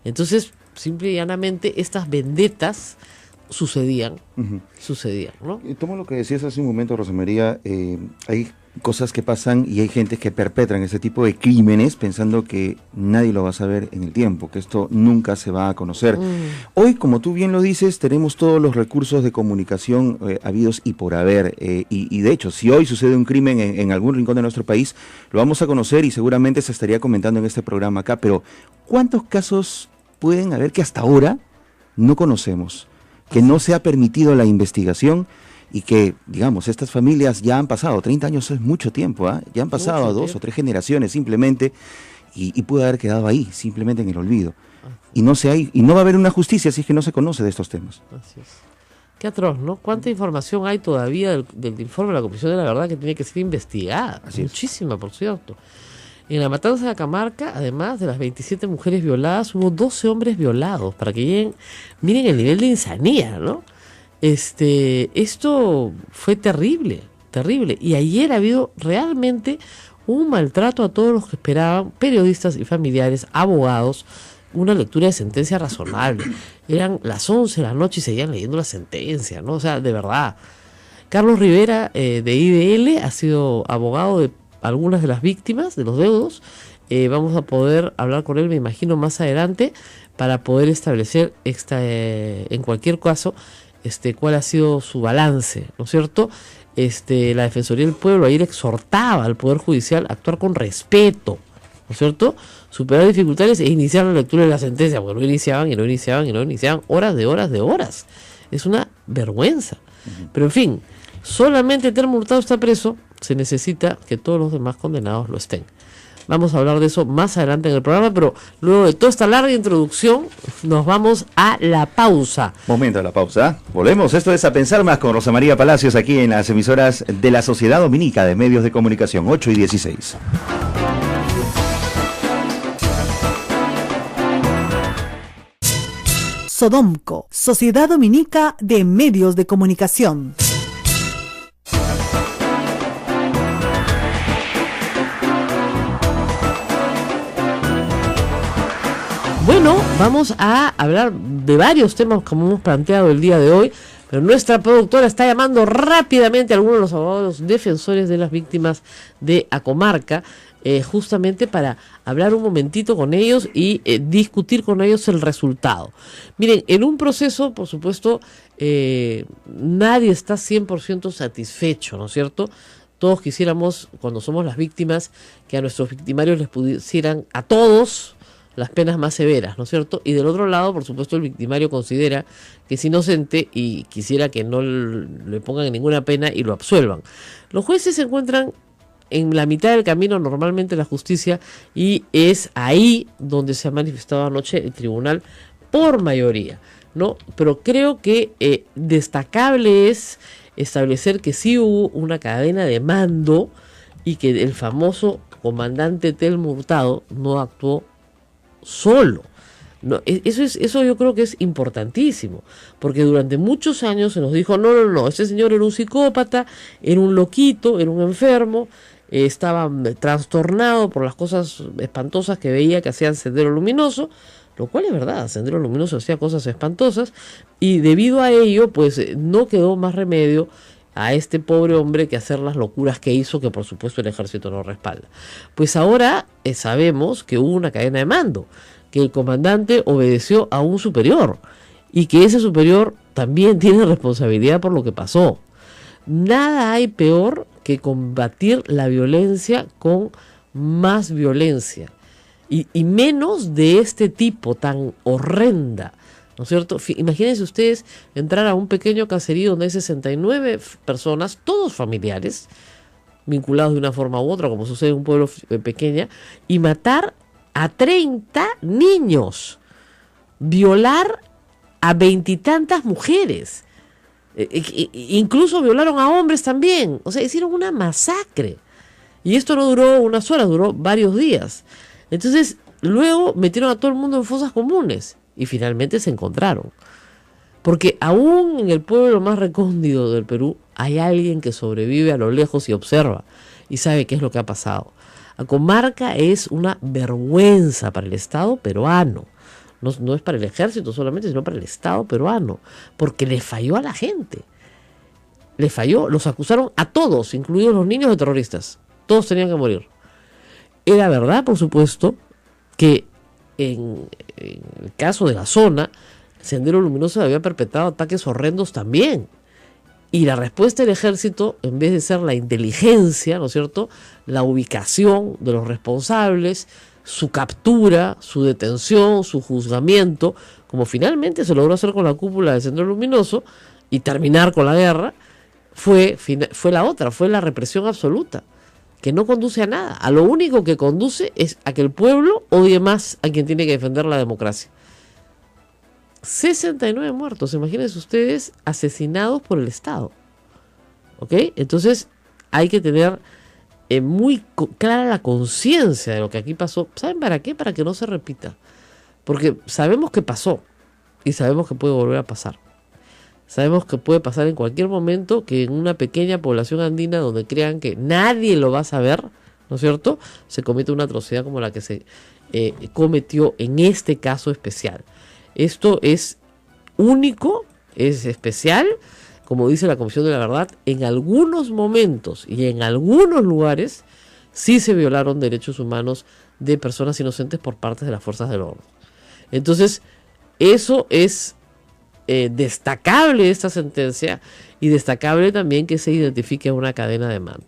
Entonces, simple y llanamente, estas vendetas sucedían, ¿no? Tomo lo que decías hace un momento, Rosa María. Hay cosas que pasan y hay gente que perpetran ese tipo de crímenes pensando que nadie lo va a saber en el tiempo, que esto nunca se va a conocer. Hoy, como tú bien lo dices, tenemos todos los recursos de comunicación habidos y por haber, y de hecho, si hoy sucede un crimen en algún rincón de nuestro país, lo vamos a conocer y seguramente se estaría comentando en este programa acá, pero ¿cuántos casos pueden haber que hasta ahora no conocemos? Que no se ha permitido la investigación y que, digamos, estas familias ya han pasado, 30 años es mucho tiempo, ya han pasado a 2 o 3 generaciones simplemente, y pudo haber quedado ahí, simplemente en el olvido. Y no va a haber una justicia si es que no se conoce de estos temas. Así es. Qué atroz, ¿no? ¿Cuánta información hay todavía del informe de la Comisión de la Verdad que tiene que ser investigada? Muchísima, por cierto. En la matanza de Cajamarca, además de las 27 mujeres violadas, hubo 12 hombres violados, para que lleguen, miren el nivel de insanía, ¿no? Esto fue terrible. Y ayer ha habido realmente un maltrato a todos los que esperaban, periodistas y familiares, abogados, una lectura de sentencia razonable. Eran las 11 de la noche y seguían leyendo la sentencia, ¿no? O sea, de verdad. Carlos Rivera, de IDL, ha sido abogado de algunas de las víctimas, de los deudos, Vamos a poder hablar con él, me imagino, más adelante para poder establecer en cualquier caso cuál ha sido su balance, ¿no es cierto? La Defensoría del Pueblo ayer exhortaba al Poder Judicial a actuar con respeto, ¿no es cierto? Superar dificultades e iniciar la lectura de la sentencia, porque no iniciaban horas de horas. Es una vergüenza. Pero en fin, solamente Telmo Hurtado está preso, se necesita que todos los demás condenados lo estén. Vamos a hablar de eso más adelante en el programa, pero luego de toda esta larga introducción, nos vamos a la pausa. Momento de la pausa. Volvemos. Esto es A Pensar Más con Rosa María Palacios aquí en las emisoras de la Sociedad Dominica de Medios de Comunicación, 8 y 16. Sodomco, Sociedad Dominica de Medios de Comunicación. Bueno, vamos a hablar de varios temas como hemos planteado el día de hoy, pero nuestra productora está llamando rápidamente a algunos de los abogados defensores de las víctimas de Acomarca, justamente para hablar un momentito con ellos y discutir con ellos el resultado. Miren, en un proceso, por supuesto, nadie está 100% satisfecho, ¿no es cierto? Todos quisiéramos, cuando somos las víctimas, que a nuestros victimarios les pusieran a todos las penas más severas, ¿no es cierto? Y del otro lado, por supuesto, el victimario considera que es inocente y quisiera que no le pongan ninguna pena y lo absuelvan. Los jueces se encuentran en la mitad del camino normalmente la justicia, y es ahí donde se ha manifestado anoche el tribunal por mayoría, ¿no? Pero creo que destacable es establecer que sí hubo una cadena de mando y que el famoso comandante Telmo Hurtado no actuó solo. No, eso yo creo que es importantísimo, porque durante muchos años se nos dijo, no, ese señor era un psicópata, era un loquito, era un enfermo, estaba trastornado por las cosas espantosas que veía que hacían Sendero Luminoso, lo cual es verdad, Sendero Luminoso hacía cosas espantosas, y debido a ello, pues no quedó más remedio a este pobre hombre que hacer las locuras que hizo, que por supuesto el ejército no respalda. Pues ahora sabemos que hubo una cadena de mando, que el comandante obedeció a un superior y que ese superior también tiene responsabilidad por lo que pasó. Nada hay peor que combatir la violencia con más violencia y menos de este tipo tan horrenda, ¿no es cierto? Imagínense ustedes entrar a un pequeño caserío donde hay 69 personas, todos familiares, vinculados de una forma u otra, como sucede en un pueblo pequeño, y matar a 30 niños, violar a 20 y tantas mujeres, incluso violaron a hombres también, o sea, hicieron una masacre. Y esto no duró unas horas, duró varios días. Entonces, luego metieron a todo el mundo en fosas comunes y finalmente se encontraron. Porque aún en el pueblo más recóndito del Perú hay alguien que sobrevive a lo lejos y observa y sabe qué es lo que ha pasado. Acomarca es una vergüenza para el Estado peruano. No es para el ejército solamente, sino para el Estado peruano. Porque le falló a la gente. Le falló, los acusaron a todos, incluidos los niños, de terroristas. Todos tenían que morir. Era verdad, por supuesto, que en el caso de la zona, Sendero Luminoso había perpetrado ataques horrendos también. Y la respuesta del ejército, en vez de ser la inteligencia, ¿no es cierto?, la ubicación de los responsables, su captura, su detención, su juzgamiento, como finalmente se logró hacer con la cúpula de Sendero Luminoso y terminar con la guerra, fue la otra, fue la represión absoluta, que no conduce a nada. A lo único que conduce es a que el pueblo odie más a quien tiene que defender la democracia. 69 muertos, imagínense ustedes, asesinados por el Estado. ¿Ok? Entonces hay que tener muy clara la conciencia de lo que aquí pasó. ¿Saben para qué? Para que no se repita. Porque sabemos que pasó y sabemos que puede volver a pasar. Sabemos que puede pasar en cualquier momento, que en una pequeña población andina donde crean que nadie lo va a saber, ¿no es cierto?, se comete una atrocidad como la que se cometió en este caso especial. Esto es único, es especial, como dice la Comisión de la Verdad, en algunos momentos y en algunos lugares sí se violaron derechos humanos de personas inocentes por parte de las fuerzas del orden. Entonces, eso es destacable esta sentencia, y destacable también que se identifique una cadena de mando.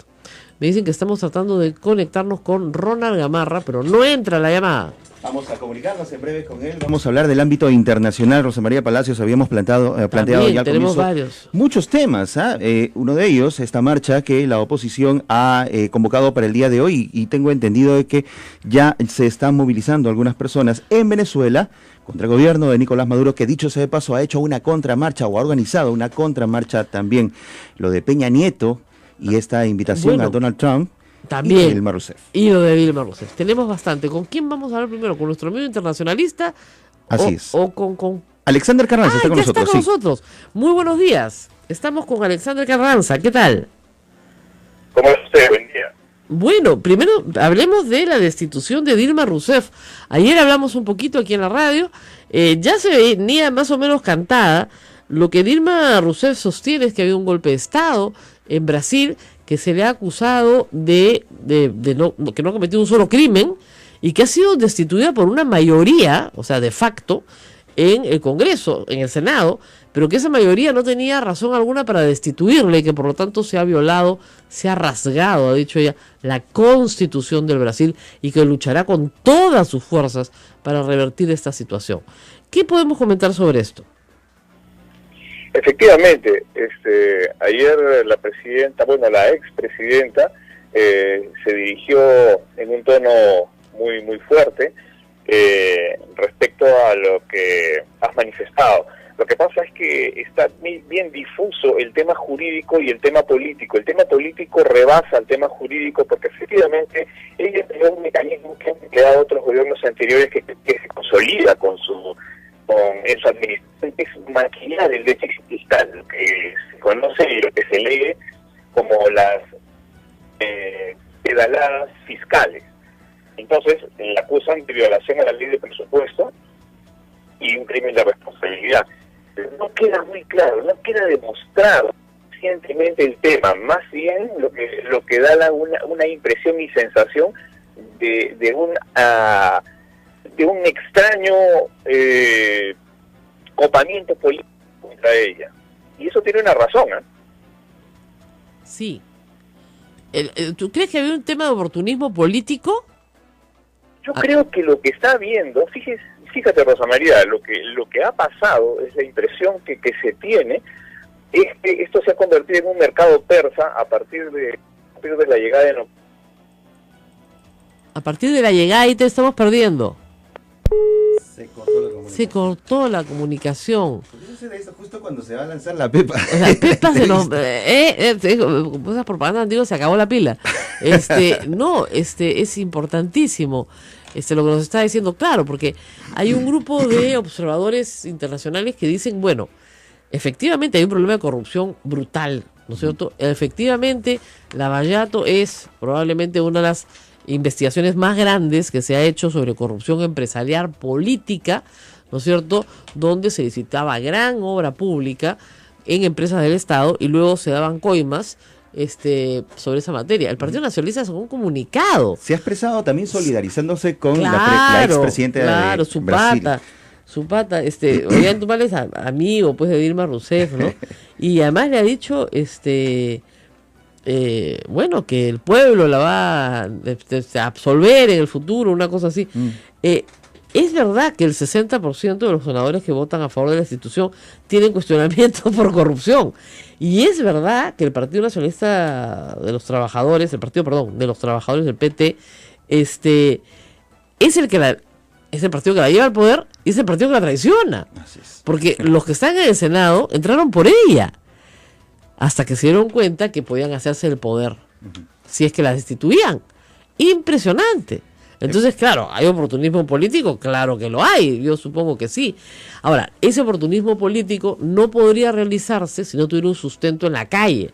Me dicen que estamos tratando de conectarnos con Ronald Gamarra, pero no entra la llamada. Vamos a comunicarnos en breve con él. Vamos a hablar del ámbito internacional. Rosa María Palacios, habíamos planteado También, ya al tenemos comienzo varios. muchos temas. Uno de ellos, esta marcha que la oposición ha convocado para el día de hoy, y tengo entendido de que ya se están movilizando algunas personas en Venezuela contra el gobierno de Nicolás Maduro, que dicho sea de paso ha hecho una contramarcha o ha organizado una contramarcha también. Lo de Peña Nieto y esta invitación a Donald Trump. También. Y Dilma Rousseff. Y lo de Dilma Rousseff. Tenemos bastante. ¿Con quién vamos a hablar primero? ¿Con nuestro amigo internacionalista? Así es. ¿O con... Alexander Carranza está con ya nosotros. Está con nosotros. Muy buenos días. Estamos con Alexander Carranza. ¿Qué tal? ¿Cómo es usted? Buen día. Bueno, primero hablemos de la destitución de Dilma Rousseff. Ayer hablamos un poquito aquí en la radio. Ya se venía más o menos cantada. Lo que Dilma Rousseff sostiene es que había un golpe de Estado en Brasil, que se le ha acusado que no ha cometido un solo crimen, y que ha sido destituida por una mayoría, o sea, de facto, en el Congreso, en el Senado, pero que esa mayoría no tenía razón alguna para destituirle, y que por lo tanto se ha violado, se ha rasgado, ha dicho ella, la Constitución del Brasil, y que luchará con todas sus fuerzas para revertir esta situación. ¿Qué podemos comentar sobre esto? Efectivamente, ayer la presidenta, la expresidenta, se dirigió en un tono muy fuerte respecto a lo que has manifestado. Lo que pasa es que está bien difuso el tema jurídico y el tema político. El tema político rebasa al tema jurídico, porque efectivamente ella empleó un mecanismo que han empleado otros gobiernos anteriores que se consolida en su administración, que es maquillar el déficit fiscal, lo que se conoce y lo que se lee como las pedaladas fiscales. Entonces, la acusan de violación a la ley de presupuesto y un crimen de responsabilidad. Pero no queda muy claro, no queda demostrado suficientemente el tema, más bien lo que da una impresión y sensación de un extraño copamiento político contra ella. Y eso tiene una razón, ¿eh? Sí. ¿Tú crees que había un tema de oportunismo político? Yo creo que lo que está habiendo, fíjate Rosa María, lo que ha pasado es la impresión que se tiene, es que esto se ha convertido en un mercado persa a partir de la llegada de... A partir de la llegada ahí te estamos perdiendo. Se cortó la comunicación. ¿Qué sucede? ¿Por qué sucede eso justo cuando se va a lanzar la pepa? La pepa se nos... esas propagandas antiguas, se acabó la pila. No, es importantísimo lo que nos está diciendo, claro, porque hay un grupo de observadores internacionales que dicen, bueno, efectivamente hay un problema de corrupción brutal, ¿no es cierto? Efectivamente, Lavallato es probablemente una de las investigaciones más grandes que se ha hecho sobre corrupción empresarial política, ¿no es cierto?, donde se licitaba gran obra pública en empresas del Estado y luego se daban coimas sobre esa materia. El Partido Nacionalista sacó un comunicado. Se ha expresado también solidarizándose con la expresidenta de Brasil. Su pata, Ollanta es amigo pues de Dilma Rousseff, ¿no? Y además le ha dicho, que el pueblo la va a absolver en el futuro, una cosa así. Es verdad que el 60% de los senadores que votan a favor de la institución tienen cuestionamientos por corrupción. Y es verdad que el Partido Nacionalista de los Trabajadores, de los Trabajadores del PT, es el partido que la lleva al poder y es el partido que la traiciona. Porque los que están en el Senado entraron por ella, hasta que se dieron cuenta que podían hacerse el poder si es que la destituían. Impresionante. Entonces, claro, ¿hay oportunismo político? Claro que lo hay, yo supongo que sí. Ahora, ese oportunismo político no podría realizarse si no tuviera un sustento en la calle,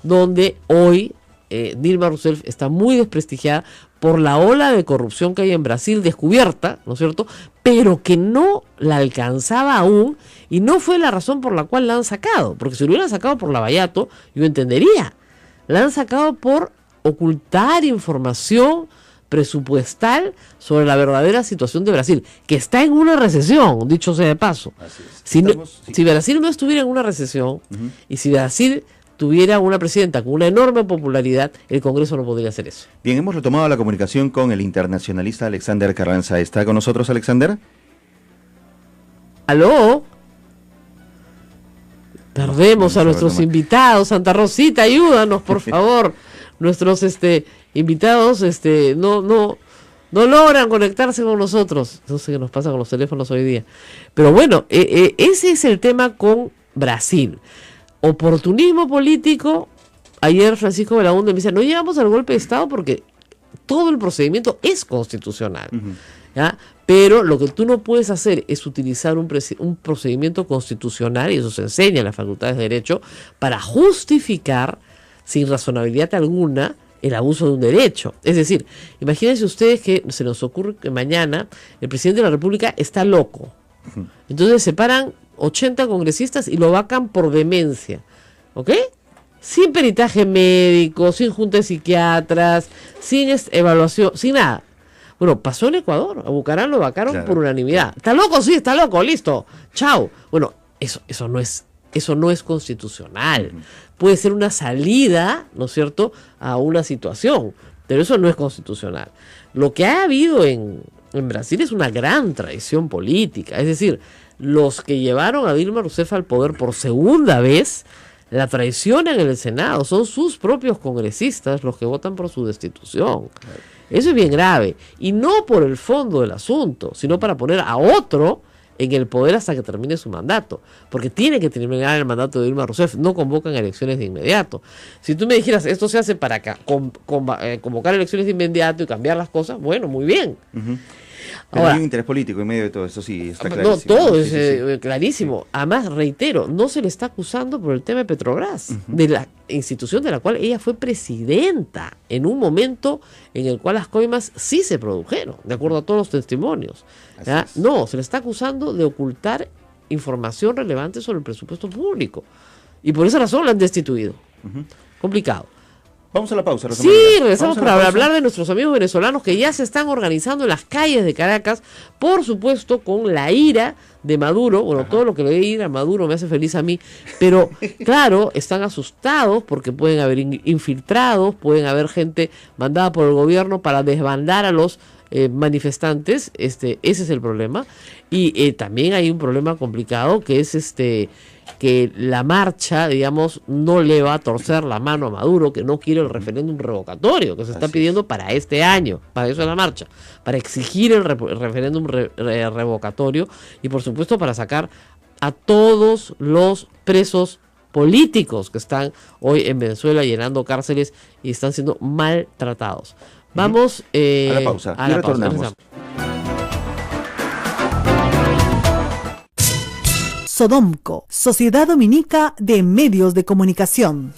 donde hoy Dilma Rousseff está muy desprestigiada por la ola de corrupción que hay en Brasil descubierta, ¿no es cierto?, pero que no la alcanzaba aún, y no fue la razón por la cual la han sacado, porque si lo hubieran sacado por Lavallato, yo entendería. La han sacado por ocultar información presupuestal sobre la verdadera situación de Brasil, que está en una recesión, dicho sea de paso. Así es. Si Brasil no estuviera en una recesión, y si Brasil tuviera una presidenta con una enorme popularidad, el Congreso no podría hacer eso. Bien, hemos retomado la comunicación con el internacionalista Alexander Carranza. ¿Está con nosotros, Alexander? ¿Aló? Perdemos a nuestros invitados. Santa Rosita, ayúdanos, por favor. Nuestros invitados no logran conectarse con nosotros. No sé qué nos pasa con los teléfonos hoy día. Pero bueno, ese es el tema con Brasil. Oportunismo político. Ayer Francisco Belaúnde me dice, no llegamos al golpe de Estado porque todo el procedimiento es constitucional. ¿Ya? Pero lo que tú no puedes hacer es utilizar un procedimiento constitucional, y eso se enseña en las facultades de Derecho, para justificar, sin razonabilidad alguna, el abuso de un derecho. Es decir, imagínense ustedes que se nos ocurre que mañana el presidente de la República está loco. Entonces se paran 80 congresistas y lo vacan por demencia. ¿Ok? Sin peritaje médico, sin junta de psiquiatras, sin evaluación, sin nada. Bueno, pasó en Ecuador, a Bucarán lo vacaron por unanimidad. ¿Está loco? Sí, está loco, listo. Chao. Bueno, eso no es constitucional. Puede ser una salida, ¿no es cierto?, a una situación, pero eso no es constitucional. Lo que ha habido en Brasil es una gran traición política. Es decir, los que llevaron a Dilma Rousseff al poder por segunda vez la traicionan en el Senado. Son sus propios congresistas los que votan por su destitución. Eso es bien grave, y no por el fondo del asunto, sino para poner a otro en el poder hasta que termine su mandato, porque tiene que terminar el mandato de Dilma Rousseff. No convocan elecciones de inmediato. Si tú me dijeras, esto se hace para convocar elecciones de inmediato y cambiar las cosas, bueno, muy bien. Pero Ahora, hay un interés político en medio de todo esto, sí, está clarísimo. No, todo Sí, es sí. clarísimo. Además, reitero, no se le está acusando por el tema de Petrobras, de la institución de la cual ella fue presidenta, en un momento en el cual las coimas sí se produjeron, de acuerdo a todos los testimonios. ¿Ya? No, se le está acusando de ocultar información relevante sobre el presupuesto público. Y por esa razón la han destituido. Complicado. Vamos a la pausa, Rosa Sí, María. regresamos Vamos a la para pausa. hablar de nuestros amigos venezolanos que ya se están organizando en las calles de Caracas, por supuesto con la ira de Maduro. Bueno, todo lo que le dé ira a Maduro me hace feliz a mí, pero claro, están asustados porque pueden haber infiltrados, pueden haber gente mandada por el gobierno para desbandar a los manifestantes. Ese es el problema. Y también hay un problema complicado que es que la marcha, digamos, no le va a torcer la mano a Maduro, que no quiere el referéndum revocatorio que se está pidiendo para este año. Para eso es la marcha, para exigir el referéndum revocatorio, y por supuesto para sacar a todos los presos políticos que están hoy en Venezuela llenando cárceles y están siendo maltratados. Vamos a la pausa. A Y la pausa. retornamos. Sodomco, Sociedad Dominica de Medios de Comunicación.